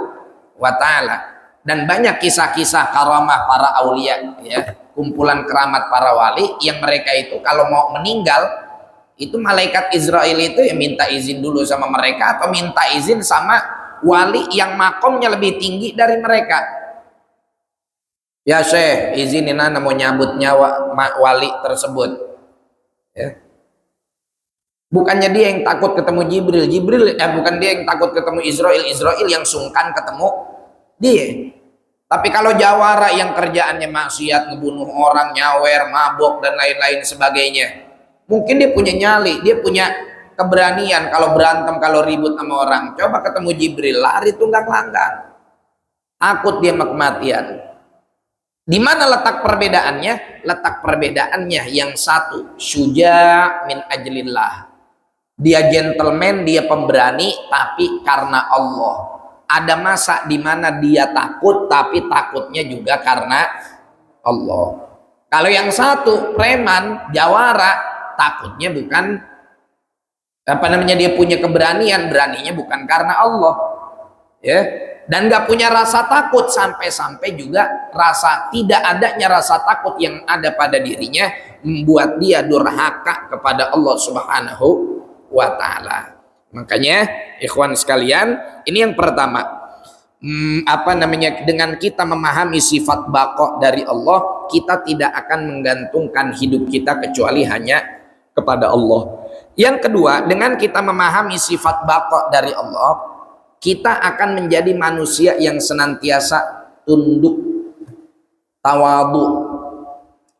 wa Ta'ala. Dan banyak kisah-kisah karamah para aulia, ya, kumpulan keramat para wali yang mereka itu kalau mau meninggal itu malaikat Israel itu ya minta izin dulu sama mereka atau minta izin sama wali yang makomnya lebih tinggi dari mereka. Ya Syekh, izinin ana mau nyabut nyawa wali tersebut. Ya. Bukannya dia yang takut ketemu Jibril, bukan dia yang takut ketemu Israel yang sungkan ketemu dia. Tapi kalau jawara yang kerjaannya maksiat, ngebunuh orang, nyawer, mabok dan lain-lain sebagainya, mungkin dia punya nyali, dia punya keberanian kalau berantem, kalau ribut sama orang. Coba ketemu Jibril, lari tunggang langgang, takut dia kematian. Di mana letak perbedaannya? Letak perbedaannya yang satu syuja min ajlillah, dia gentleman, dia pemberani, tapi karena Allah. Ada masa di mana dia takut, tapi takutnya juga karena Allah. Kalau yang satu preman, jawara, takutnya bukan dia punya keberanian, beraninya bukan karena Allah, ya. Dan nggak punya rasa takut, sampai-sampai juga tidak adanya rasa takut yang ada pada dirinya membuat dia durhaka kepada Allah Subhanahu wa Ta'ala. Makanya ikhwan sekalian, ini yang pertama, dengan kita memahami sifat baqa dari Allah, kita tidak akan menggantungkan hidup kita kecuali hanya kepada Allah. Yang kedua, dengan kita memahami sifat baqa dari Allah, kita akan menjadi manusia yang senantiasa tunduk, tawadu,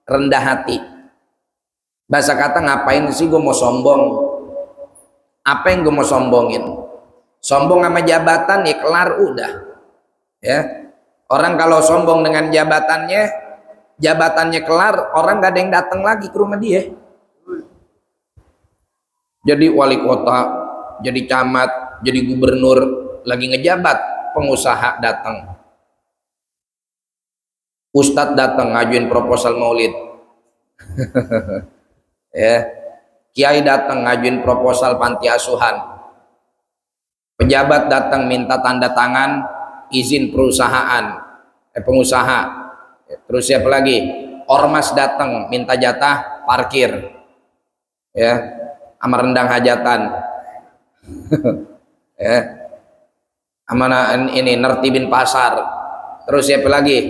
rendah hati. Bahasa kata, ngapain sih gue mau sombong? Apa yang gue mau sombongin? Sombong sama jabatan ya kelar udah, ya. Orang kalau sombong dengan jabatannya kelar, orang gak ada yang datang lagi ke rumah dia. Jadi wali kota, jadi camat, jadi gubernur, lagi ngejabat, pengusaha datang, ustadz datang ngajuin proposal maulid, ya, kiai datang ngajuin proposal panti asuhan, pejabat datang minta tanda tangan izin perusahaan, pengusaha, terus siapa lagi, ormas datang minta jatah parkir, ya, sama rendang hajatan, ya, amanah ini nertibin pasar, terus siapa lagi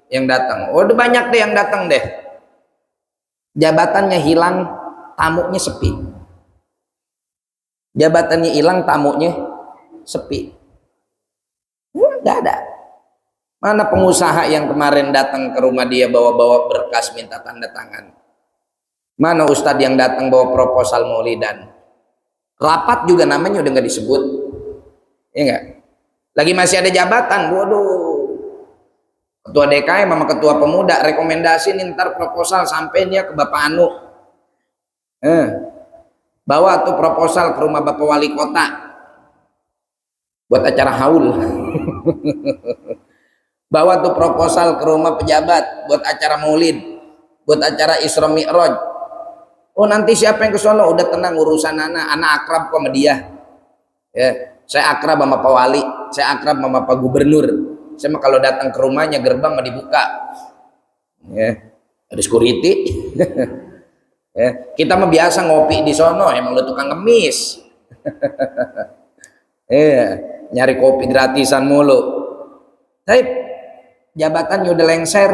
yang datang? Oh, udah banyak deh yang datang deh. Jabatannya hilang, tamunya sepi. Jabatannya hilang, tamunya sepi. Nggak ada. Mana pengusaha yang kemarin datang ke rumah dia bawa-bawa berkas minta tanda tangan? Mana ustadz yang datang bawa proposal maulidan? Rapat juga namanya udah nggak disebut, ya nggak? Lagi masih ada jabatan, waduh, ketua DKM sama ketua pemuda rekomendasi nih ntar proposal sampai dia ke Bapak Anu, bawa tuh proposal ke rumah Bapak Wali Kota buat acara haul. Bawa tuh proposal ke rumah pejabat buat acara maulid, buat acara Isra Mi'raj. Oh, nanti siapa yang ke sono? Udah tenang, urusan anak akrab kok sama dia. Ya, saya akrab sama Pak Wali, saya akrab sama Pak Gubernur. Saya mah kalau datang ke rumahnya gerbang mah dibuka. Ya, ada security. Ya, kita mah biasa ngopi di sono, emang lu tukang ngemis. Iya, nyari kopi gratisan mulu. Tapi jabatannya udah lengser.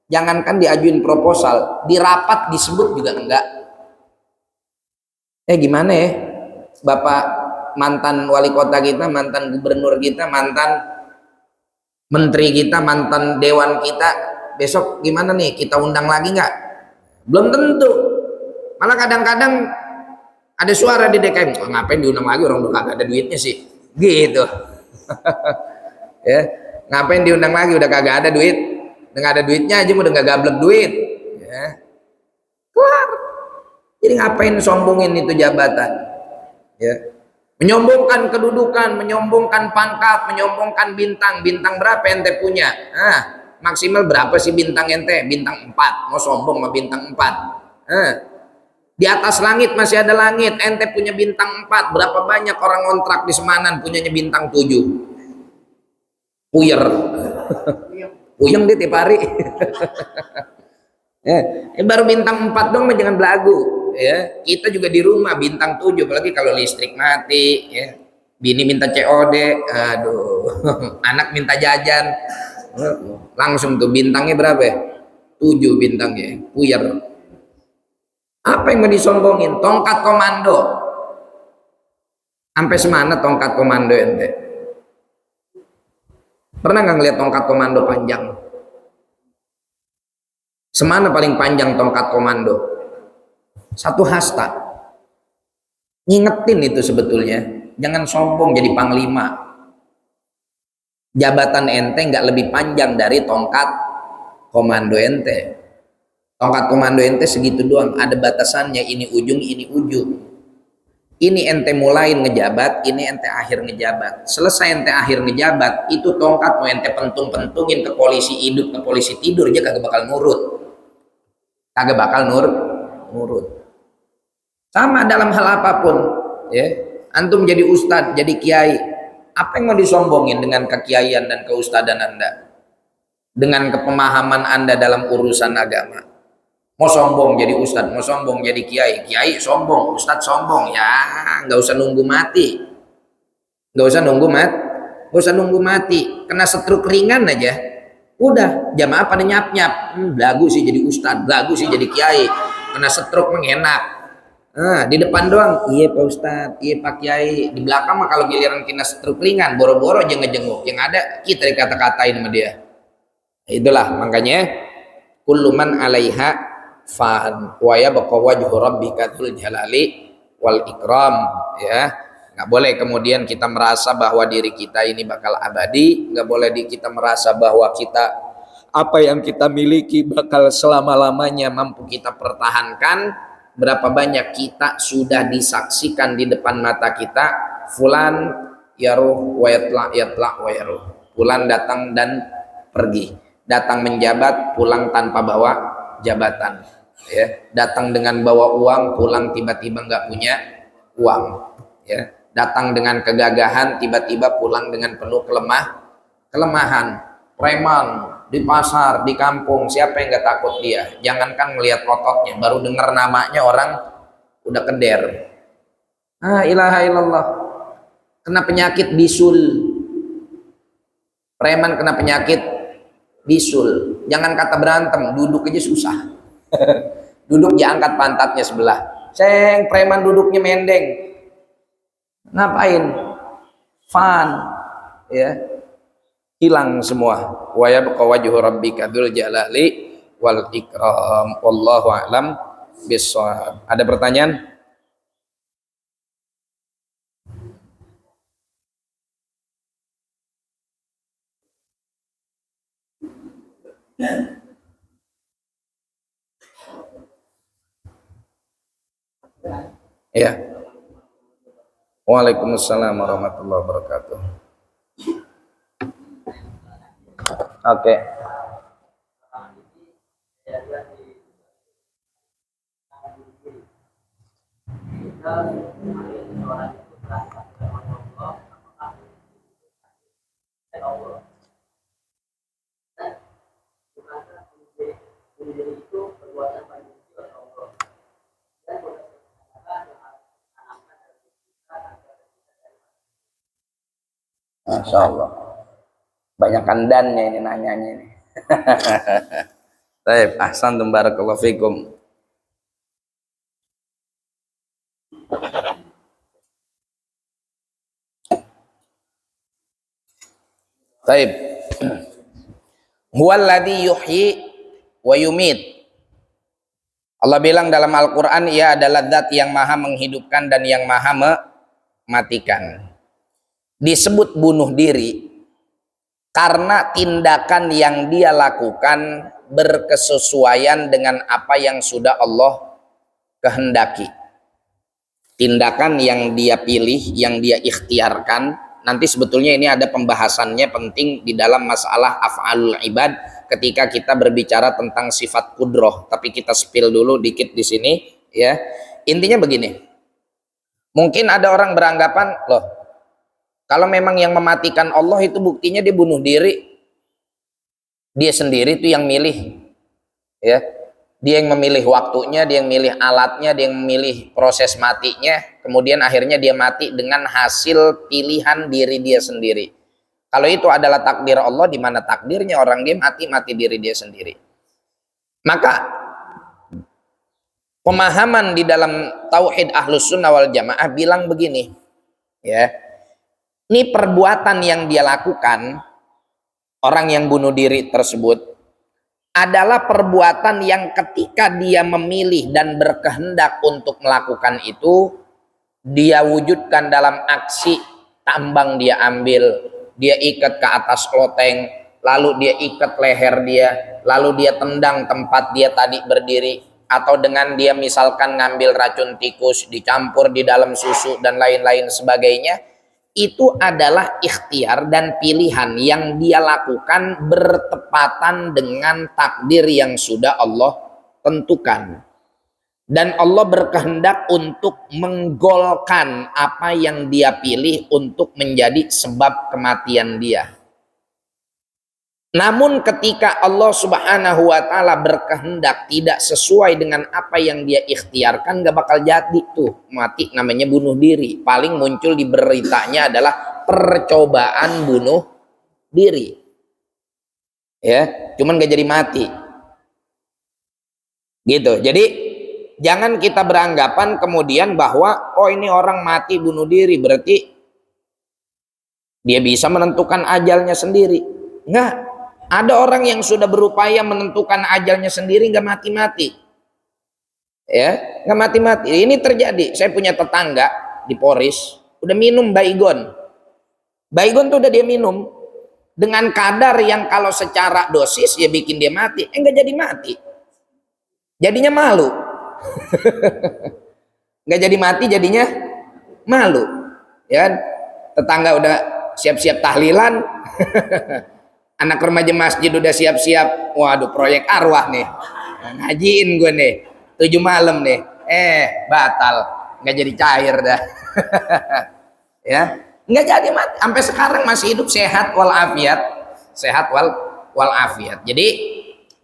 Jangankan diajuin proposal, di rapat disebut juga enggak. Gimana ya, Bapak mantan wali kota kita, mantan gubernur kita, mantan menteri kita, mantan dewan kita, besok gimana nih, kita undang lagi nggak? Belum tentu. Malah kadang-kadang ada suara di DKM, oh, ngapain diundang lagi, orang udah kagak ada duitnya sih, gitu. Ya, ngapain diundang lagi, udah kagak ada duit. Nggak ada duitnya aja udah nggak gablek duit, ya, kelar. Jadi ngapain sombongin itu jabatan, ya, menyombongkan kedudukan, menyombongkan pangkat, menyombongkan bintang. Bintang berapa ente punya? Maksimal berapa sih bintang ente? Bintang 4, mau sombong sama bintang 4. Di atas langit masih ada langit, ente punya bintang 4. Berapa banyak orang kontrak di Semanan punyanya bintang 7? Puyer. Puyeng dia tiap hari. Baru bintang 4 dong, jangan belagu, ya. Kita juga di rumah bintang 7, apalagi kalau listrik mati, ya. Bini minta COD, aduh. Anak minta jajan, langsung tuh bintangnya berapa ya? 7 bintangnya, puyer. Apa yang mau disombongin? Tongkat komando. Sampai semana tongkat komando ente? Pernah nggak ngeliat tongkat komando panjang? Semana paling panjang tongkat komando? 1 hasta. Ngingetin itu sebetulnya. Jangan sombong jadi panglima. Jabatan ente nggak lebih panjang dari tongkat komando ente. Tongkat komando ente segitu doang. Ada batasannya. Ini ujung, ini ujung. Ini ente mulai ngejabat, ini ente akhir ngejabat. Selesai ente akhir ngejabat, itu tongkat mau ente pentung-pentungin ke polisi hidup, ke polisi tidur, dia kagak bakal nurut. Kagak bakal nurut. Sama dalam hal apapun, ya. Antum jadi ustadz, jadi kiai, apa yang mau disombongin dengan kekiaian dan keustadan Anda? Dengan kepemahaman Anda dalam urusan agama. Mau sombong jadi ustadz, mau sombong jadi kiai, kiai sombong, ustadz sombong, ya nggak usah nunggu mati, nggak usah nunggu mati, kena stroke ringan aja, udah jamaah pada nyap-nyap, lagu sih jadi ustadz, lagu sih jadi kiai, kena stroke mengenak, di depan doang, iya pak ustadz, iya pak kiai, di belakang mah kalau giliran kena stroke ringan, boro-boro aja ngejenguk, yang ada kita dikata-katain sama dia. Itulah makanya kullu man 'alaiha fan wa yabqa wajhu rabbika dzul jalali wal ikram, ya. Nggak boleh kemudian kita merasa bahwa diri kita ini bakal abadi, nggak boleh kita merasa bahwa kita apa yang kita miliki bakal selama-lamanya mampu kita pertahankan. Berapa banyak kita sudah disaksikan di depan mata kita, fulan yaruh wa yatla wa yaruh. Fulan datang dan pergi, datang menjabat, pulang tanpa bawa jabatan, ya. Datang dengan bawa uang, pulang tiba-tiba nggak punya uang, ya. Datang dengan kegagahan, tiba-tiba pulang dengan penuh kelemahan. Preman di pasar, di kampung, siapa yang nggak takut dia? Jangankan melihat ototnya, baru dengar namanya orang udah keder. Ah, ilaha illallah. Kena penyakit bisul. Preman kena penyakit bisul. Jangan kata berantem, duduk aja susah. Duduk diangkat pantatnya sebelah. Ceng, preman duduknya mendeng. Ngapain? Fun, ya. Hilang semua. Wa yabqa wajhu rabbika dzul jalali wal ikram. Wallahu a'lam bissawab. Ada pertanyaan? Ya. Waalaikumsalam warahmatullahi wabarakatuh. Oke. Masya Allah. Banyak kandannya ini nanyanya ini. Baik, ahsantum barakallahu fikum. Baik. Huwallazi yuhyi wa yumit. Allah bilang dalam Al-Qur'an, Ia adalah zat yang maha menghidupkan dan yang maha mematikan. Disebut bunuh diri karena tindakan yang dia lakukan berkesesuaian dengan apa yang sudah Allah kehendaki. Tindakan yang dia pilih, yang dia ikhtiarkan. Nanti sebetulnya ini ada pembahasannya penting di dalam masalah af'alul ibad ketika kita berbicara tentang sifat kudroh. Tapi kita spill dulu dikit di sini, ya. Intinya begini. Mungkin ada orang beranggapan, loh, kalau memang yang mematikan Allah itu buktinya dia bunuh diri, dia sendiri itu yang milih, ya. Dia yang memilih waktunya, dia yang memilih alatnya, dia yang memilih proses matinya, kemudian akhirnya dia mati dengan hasil pilihan diri dia sendiri. Kalau itu adalah takdir Allah, di mana takdirnya orang dia mati diri dia sendiri. Maka pemahaman di dalam tauhid Ahlus Sunnah wal Jamaah bilang begini, ya. Ini perbuatan yang dia lakukan, orang yang bunuh diri tersebut, adalah perbuatan yang ketika dia memilih dan berkehendak untuk melakukan itu, dia wujudkan dalam aksi. Tambang dia ambil, dia ikat ke atas loteng, lalu dia ikat leher dia, lalu dia tendang tempat dia tadi berdiri, atau dengan dia misalkan ngambil racun tikus dicampur di dalam susu dan lain-lain sebagainya. Itu adalah ikhtiar dan pilihan yang dia lakukan bertepatan dengan takdir yang sudah Allah tentukan. Dan Allah berkehendak untuk menggolkan apa yang dia pilih untuk menjadi sebab kematian dia. Namun ketika Allah Subhanahu wa ta'ala berkehendak tidak sesuai dengan apa yang dia ikhtiarkan, gak bakal jadi tuh mati, namanya bunuh diri. Paling muncul di beritanya adalah percobaan bunuh diri, ya, cuman gak jadi mati gitu. Jadi jangan kita beranggapan kemudian bahwa oh ini orang mati bunuh diri berarti dia bisa menentukan ajalnya sendiri. Enggak. Ada orang yang sudah berupaya menentukan ajalnya sendiri nggak mati-mati, ya, nggak mati-mati. Ini terjadi. Saya punya tetangga di Poris, udah minum baygon. Baygon tuh udah dia minum dengan kadar yang kalau secara dosis ya bikin dia mati. Enggak jadi mati. Jadinya malu. Enggak jadi mati, jadinya malu. Ya kan? Tetangga udah siap-siap tahlilan. Anak remaja masjid udah siap-siap. Waduh, proyek arwah nih. Ngajiin gue nih. 7 malam nih. Batal. Enggak jadi cair dah. Ya. Nggak jadi mati, sampai sekarang masih hidup sehat walafiat, sehat walafiat. Jadi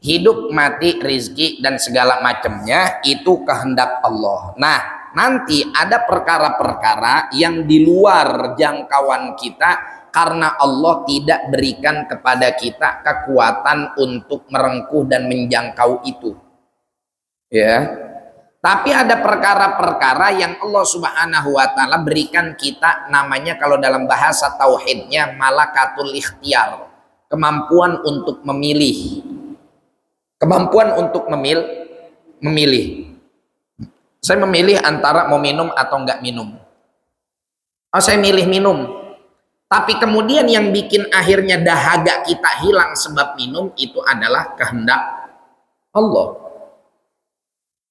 hidup, mati, rizki dan segala macamnya itu kehendak Allah. Nah, nanti ada perkara-perkara yang di luar jangkauan kita karena Allah tidak berikan kepada kita kekuatan untuk merengkuh dan menjangkau itu. Ya. Tapi ada perkara-perkara yang Allah Subhanahu wa taala berikan kita, namanya kalau dalam bahasa tauhidnya malakatul ikhtiar, kemampuan untuk memilih. Kemampuan untuk memilih. Saya memilih antara mau minum atau enggak minum. Oh, saya milih minum. Tapi kemudian yang bikin akhirnya dahaga kita hilang sebab minum itu adalah kehendak Allah.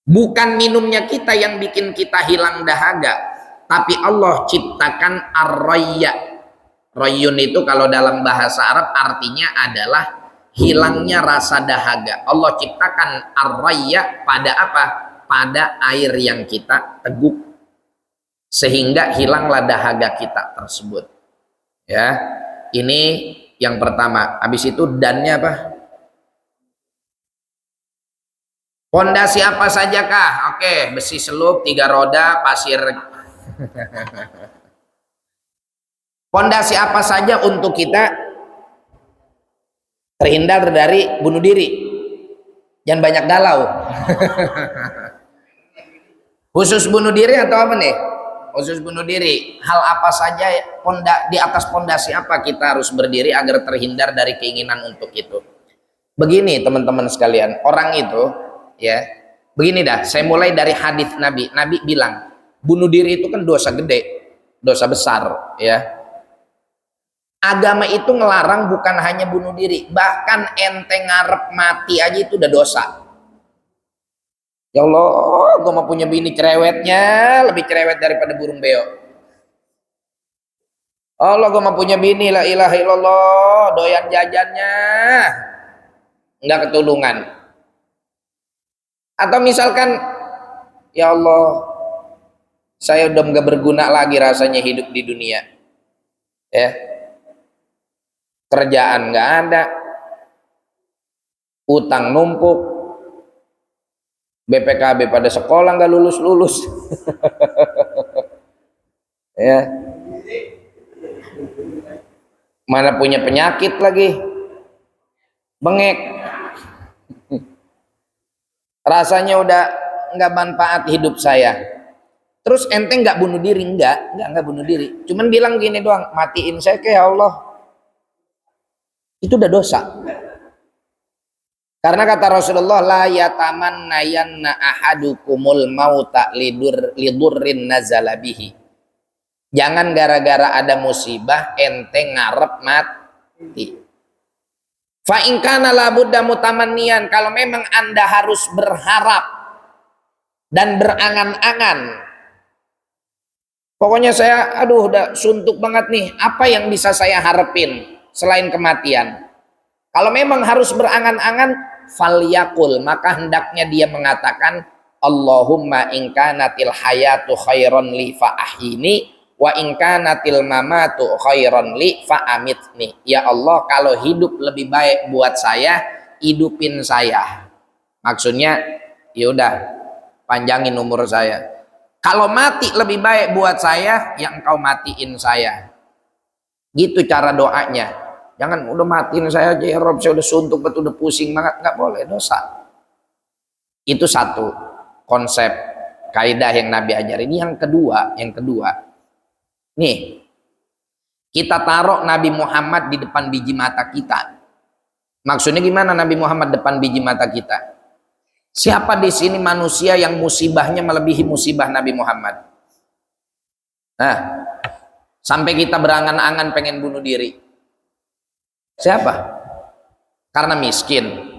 Bukan minumnya kita yang bikin kita hilang dahaga, tapi Allah ciptakan ar-rayya. Rayyun itu kalau dalam bahasa Arab artinya adalah hilangnya rasa dahaga. Allah ciptakan ar-rayya pada apa? Pada air yang kita teguk, sehingga hilanglah dahaga kita tersebut. Ya, ini yang pertama. Habis itu dannya apa? Pondasi apa saja kah? Oke, besi selub, 3 roda, pasir. Pondasi apa saja untuk kita terhindar dari bunuh diri? Jangan banyak galau. Khusus bunuh diri atau apa nih? Khusus bunuh diri. Hal apa saja di atas pondasi apa kita harus berdiri agar terhindar dari keinginan untuk itu? Begini teman-teman sekalian, orang itu ya begini dah, saya mulai dari hadis Nabi. Nabi bilang bunuh diri itu kan dosa gede, dosa besar ya. Agama itu ngelarang bukan hanya bunuh diri, bahkan ente ngarep mati aja itu udah dosa. Ya Allah, gue mau punya bini cerewetnya lebih cerewet daripada burung beo. Allah, gue mau punya bini la ilaha illallah, doyan jajannya nggak ketulungan. Atau misalkan, ya Allah, saya udah nggak berguna lagi rasanya hidup di dunia. Ya, kerjaan nggak ada, utang numpuk, BPKB pada sekolah nggak lulus. Ya, mana punya penyakit lagi, bengek. Rasanya udah nggak manfaat hidup saya. Terus ente nggak bunuh diri? Nggak bunuh diri. Cuman bilang gini doang, matiin saya ke ya Allah. Itu udah dosa. Karena kata Rasulullah, la yatamannayanna ahadukumul mauta lidurrin nazala bihi. Jangan gara-gara ada musibah ente ngarep mati. Fa in kana la budda mutamanniyan, kalau memang Anda harus berharap dan berangan-angan, pokoknya saya aduh udah suntuk banget nih, apa yang bisa saya harapin selain kematian? Kalau memang harus berangan-angan, falyakul, maka hendaknya dia mengatakan Allahumma in kanatil hayatu khairan li fa ahyini wa in kanatil mamatu khairan li fa amitni. Ya Allah, kalau hidup lebih baik buat saya, hidupin saya. Maksudnya ya udah panjangin umur saya. Kalau mati lebih baik buat saya, ya engkau matiin saya. Gitu cara doanya. Jangan udah matiin saya aja ya Rob, saya udah suntuk betul, udah pusing banget. Nggak boleh, dosa. Itu satu konsep kaidah yang Nabi ajarin. Yang kedua nih, kita taruh Nabi Muhammad di depan biji mata kita. Maksudnya gimana Nabi Muhammad depan biji mata kita? Siapa di sini manusia yang musibahnya melebihi musibah Nabi Muhammad? Nah, Sampai kita berangan-angan pengen bunuh diri. Siapa? Karena miskin.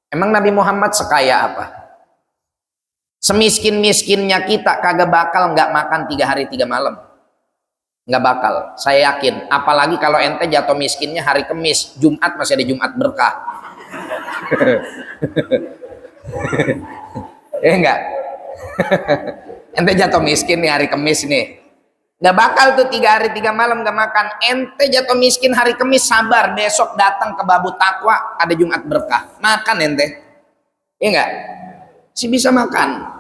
Emang Nabi Muhammad sekaya apa? Semiskin-miskinnya kita kagak bakal nggak makan 3 hari 3 malam. Nggak bakal, saya yakin. Apalagi kalau ente jatuh miskinnya hari Kemis, Jumat masih ada Jumat berkah. Enggak. Ente jatuh miskin nih hari Kemis nih, nggak bakal tuh 3 hari 3 malam nggak makan. Ente jatuh miskin hari Kemis, sabar, besok datang ke Babu Takwa ada Jumat berkah, makan ente. Iya nggak? Si bisa makan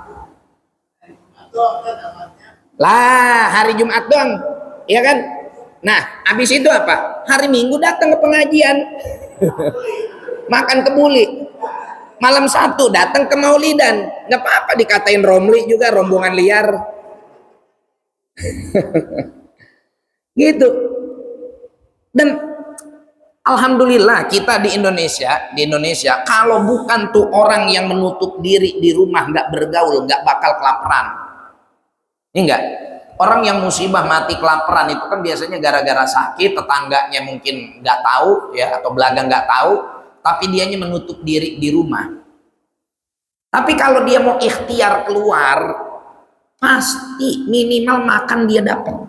lah hari Jumat doang, ya kan? Nah habis itu apa? Hari Minggu datang ke pengajian, makan kebuli. Malam Sabtu datang ke maulidan, nggak apa-apa dikatain romli juga, rombongan liar. Gitu. Dan alhamdulillah kita di Indonesia kalau bukan tuh orang yang menutup diri di rumah, nggak bergaul, nggak bakal kelaparan. Ini enggak, orang yang musibah mati kelaparan itu kan biasanya gara-gara sakit, tetangganya mungkin nggak tahu ya, atau belaga nggak tahu, tapi dianya menutup diri di rumah. Tapi kalau dia mau ikhtiar keluar, pasti minimal makan dia dapat,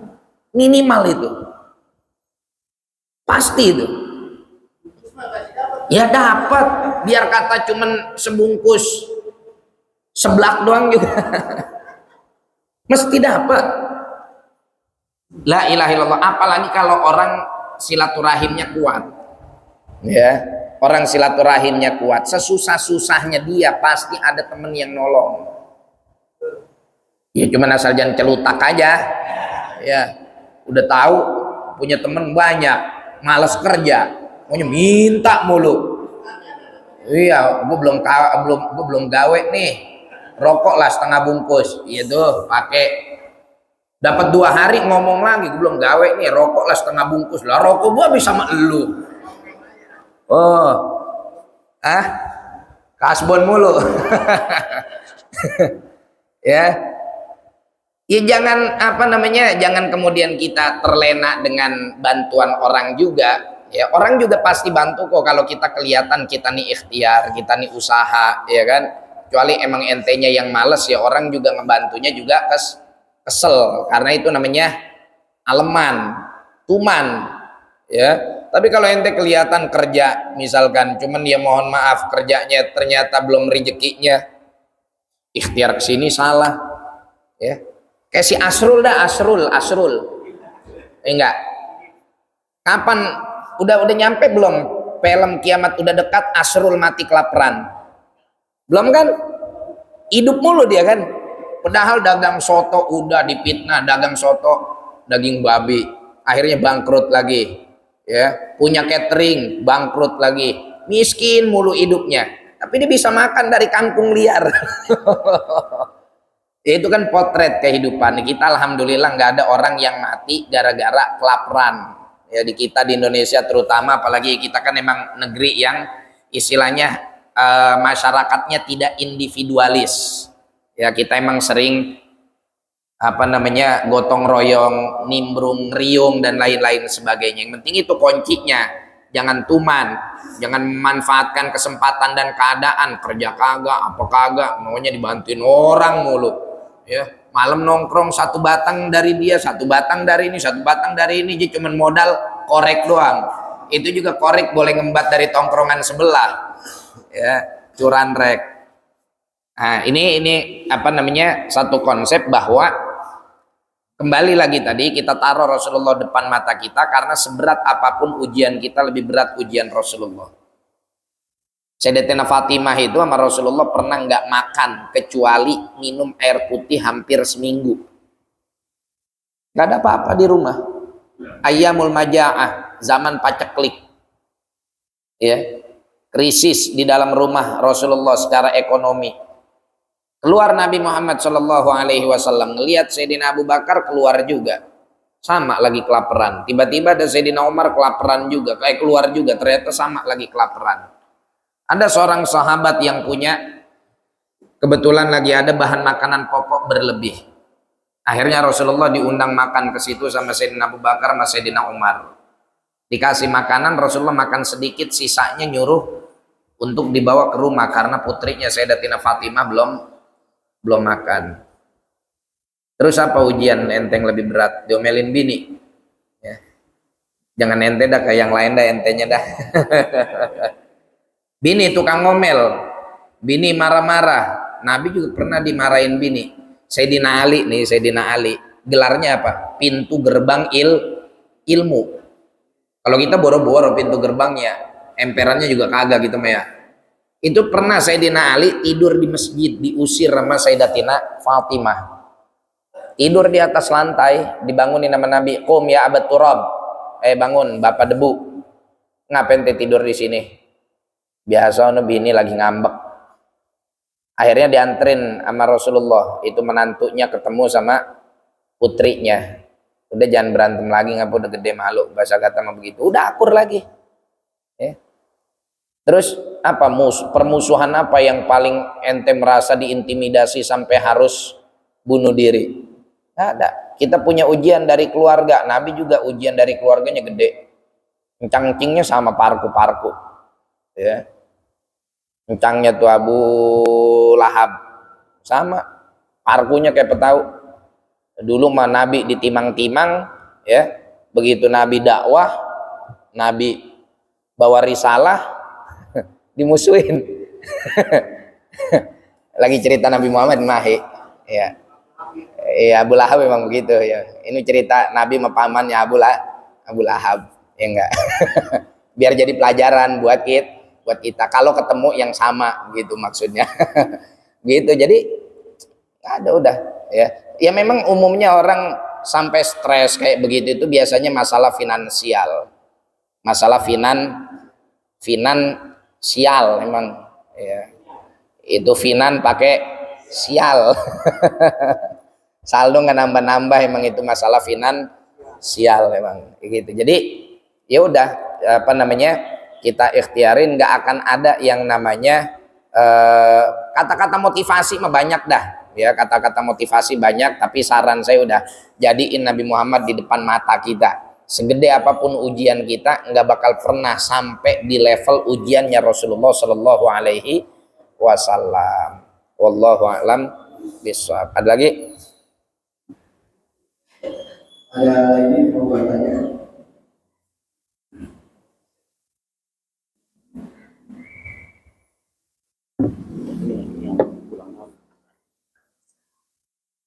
minimal itu pasti itu ya dapat, biar kata cuman sebungkus seblak doang juga mesti dapat. La ilaha illallah. Apalagi kalau orang silaturahimnya kuat ya, orang silaturahimnya kuat, sesusah-susahnya dia pasti ada temen yang nolong ya, cuman asal jangan celutak aja ya. Udah tahu punya temen banyak, males kerja, maunya minta mulu. Iya, gue belum gawe nih, rokok lah setengah bungkus, iya tuh pakai, dapat 2 hari ngomong lagi, gue belum gawe nih, rokok lah setengah bungkus. Lah rokok gue bisa sama elu. Oh, kasbon mulu. Ya. Ya jangan jangan kemudian kita terlena dengan bantuan orang juga. Ya, orang juga pasti bantu kok kalau kita kelihatan kita nih ikhtiar, kita nih usaha, ya kan? Kecuali emang entenya yang males ya, orang juga ngebantunya juga kesel, karena itu namanya aleman, tuman, ya. Tapi kalau ente kelihatan kerja, misalkan, cuman ya mohon maaf kerjanya ternyata belum rezekinya, ikhtiar kesini salah, ya. Kayak si Asrul dah, Asrul. Enggak. Kapan udah nyampe belum? Film kiamat udah dekat, Asrul mati kelaparan. Belum kan? Hidup mulu dia kan. Padahal dagang soto udah dipitnah, dagang soto daging babi, akhirnya bangkrut lagi. Ya, punya catering, bangkrut lagi. Miskin mulu hidupnya. Tapi dia bisa makan dari kangkung liar. Ya, itu kan potret kehidupan kita. Alhamdulillah nggak ada orang yang mati gara-gara kelaparan ya, di kita di Indonesia terutama, apalagi kita kan emang negeri yang istilahnya masyarakatnya tidak individualis ya. Kita emang sering gotong royong, nimbrung riung dan lain-lain sebagainya. Yang penting itu kuncinya, jangan tuman, jangan memanfaatkan kesempatan dan keadaan, kerja kagak apa kagak, maunya dibantuin orang mulu ya. Malam nongkrong satu batang dari dia, satu batang dari ini, satu batang dari ini, dia cuman modal korek doang. Itu juga korek boleh ngembat dari tongkrongan sebelah ya, curanrek. Nah ini satu konsep bahwa kembali lagi tadi kita taruh Rasulullah depan mata kita, karena seberat apapun ujian kita lebih berat ujian Rasulullah. Sayyidatina Fatimah itu sama Rasulullah pernah nggak makan kecuali minum air putih hampir seminggu. Nggak ada apa-apa di rumah. Ayyamul maja'ah, zaman paceklik. Ya, krisis di dalam rumah Rasulullah secara ekonomi. Keluar Nabi Muhammad Shallallahu Alaihi Wasallam, ngelihat Sayyidina Abu Bakar keluar juga, sama lagi kelaparan. Tiba-tiba ada Sayyidina Umar kelaparan juga, kayak keluar juga, ternyata sama lagi kelaparan. Ada seorang sahabat yang punya, kebetulan lagi ada bahan makanan pokok berlebih. Akhirnya Rasulullah diundang makan ke situ sama Sayyidina Abu Bakar sama Sayyidina Umar. Dikasih makanan, Rasulullah makan sedikit, sisanya nyuruh untuk dibawa ke rumah karena putrinya Sayyidatina Fatimah belum makan. Terus apa ujian ente yang lebih berat? Diomelin bini. Ya. Jangan ente dah kayak yang lain dah, entenya dah. Bini tukang ngomel, bini marah-marah. Nabi juga pernah dimarahin bini. Sayyidina Ali nih, Sayyidina Ali, gelarnya apa? Pintu gerbang ilmu. Kalau kita boro-boro pintu gerbangnya, emperannya juga kagak gitu Maya. Itu pernah Sayyidina Ali tidur di masjid, diusir sama Sayyidatina Fatimah. Tidur di atas lantai, dibangunin sama Nabi, "Qum ya Abat Turab." Bangun, Bapak Debu. Ngapain tidur di sini? Biasa Nabi ini lagi ngambek. Akhirnya dianterin sama Rasulullah, itu menantunya ketemu sama putrinya. Udah jangan berantem lagi, ngapa udah gede malu, bahasa kata mah begitu. Udah akur lagi. Ya. Terus apa permusuhan apa yang paling ente merasa diintimidasi sampai harus bunuh diri? Nggak ada. Kita punya ujian dari keluarga. Nabi juga ujian dari keluarganya gede. Encang-encingnya sama parku-parku. Ya. Encangnya tuh Abu Lahab sama parkunya kayak petahu. Dulu mah Nabi ditimang-timang, ya. Begitu Nabi dakwah, Nabi bawa risalah, dimusuhin. Lagi cerita Nabi Muhammad Mahi, ya. Abu Lahab memang begitu ya. Ini cerita Nabi sama pamannya Abu Lahab, ya enggak. Biar jadi pelajaran buat kita kalau ketemu yang sama gitu maksudnya. Gitu. Jadi ada udah ya. Ya memang umumnya orang sampai stres kayak begitu itu biasanya masalah finansial. Masalah finansial memang ya. Itu pakai sial. Saldo nggak nambah-nambah, emang itu masalah finansial memang gitu. Jadi ya udah apa namanya, kita ikhtiarin, nggak akan ada yang namanya kata-kata motivasi mah banyak dah ya, kata-kata motivasi banyak, tapi saran saya udah jadiin Nabi Muhammad di depan mata kita. Segede apapun ujian kita nggak bakal pernah sampai di level ujiannya Rasulullah Shallallahu Alaihi Wasallam. Wallahu a'lam bishawab. Ada lagi? Ada ini mau bertanya.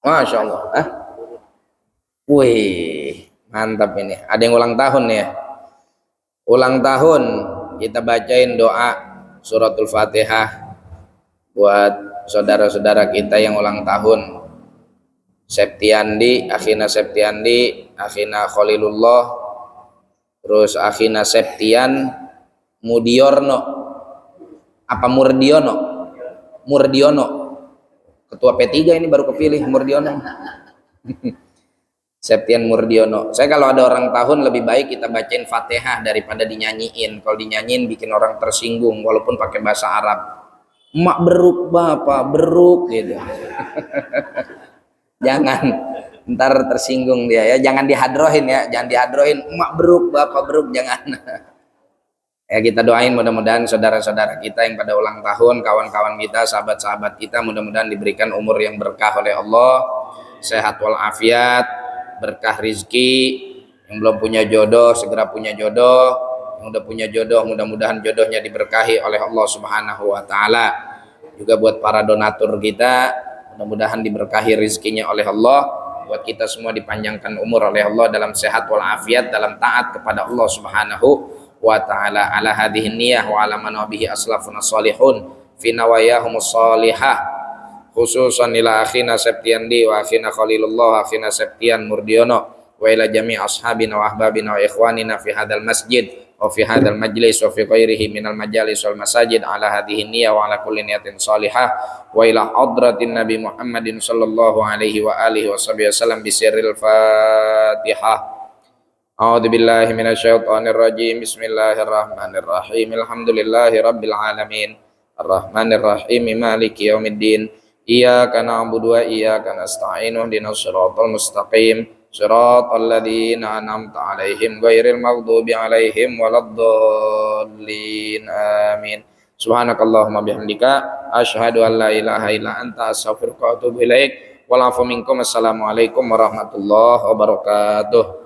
Masya Allah. Wih, mantap ini. Ada yang ulang tahun ya? Ulang tahun, kita bacain doa suratul Fatihah buat saudara-saudara kita yang ulang tahun. Septiandi, Akhina Septiandi, Akhina Khalilullah, terus Akhina Septian Mudiorno, apa Murdiono? Ketua P3 ini baru kepilih Murdiono. Septian Murdiono. Saya kalau ada orang tahun lebih baik kita bacain Fatihah daripada dinyanyiin. Kalau dinyanyiin bikin orang tersinggung walaupun pakai bahasa Arab. Mak beruk, bapak beruk gitu. Jangan, ntar tersinggung dia ya. Jangan dihadrohin ya, jangan dihadrohin. Mak beruk, bapak beruk, jangan. Ya kita doain mudah-mudahan saudara-saudara kita yang pada ulang tahun, kawan-kawan kita, sahabat-sahabat kita, mudah-mudahan diberikan umur yang berkah oleh Allah, sehat walafiat, berkah rizki. Yang belum punya jodoh segera punya jodoh, yang udah punya jodoh mudah-mudahan jodohnya diberkahi oleh Allah Subhanahu wa taala. Juga buat para donatur kita, mudah-mudahan diberkahi rizkinya oleh Allah. Buat kita semua dipanjangkan umur oleh Allah dalam sehat walafiat, dalam taat kepada Allah Subhanahu wa ta'ala. Ala hadhihi niyah wa ala manabihi aslafuna salihun fi nawayahumus salihah, khususan ila akhina Septiandi wa akhina Khalilullah, akhina Septian Murdiono, wa ila jami' ashabina wa ahbabina wa ikhwanina fi hadal masjid wa fi hadal majlis wa fi ghairihi minal majalis wal masajid. Ala hadhihi niyah wa ala kulli niyatin salihah wa ila hadratin Nabi Muhammadin sallallahu alaihi wa alihi wa sahbihi wasallam bisirril Fatihah. A'udzu billahi minasyaitonir rajim. Bismillahirrahmanirrahim. Alhamdulillahi rabbil alamin. Arrahmanir rahim. Maliki yaumiddin. Iyyaka na'budu wa iyyaka nasta'in ihdinas siratal mustaqim siratal ladzina an'amta 'alaihim ghairil maghdubi 'alaihim waladdallin amin. Subhanakallahumma bihamdika asyhadu an la ilaha illa anta astaghfiruka wa atubu ilaik. Wal 'afwu minkum. Assalamualaikum warahmatullahi wabarakatuh.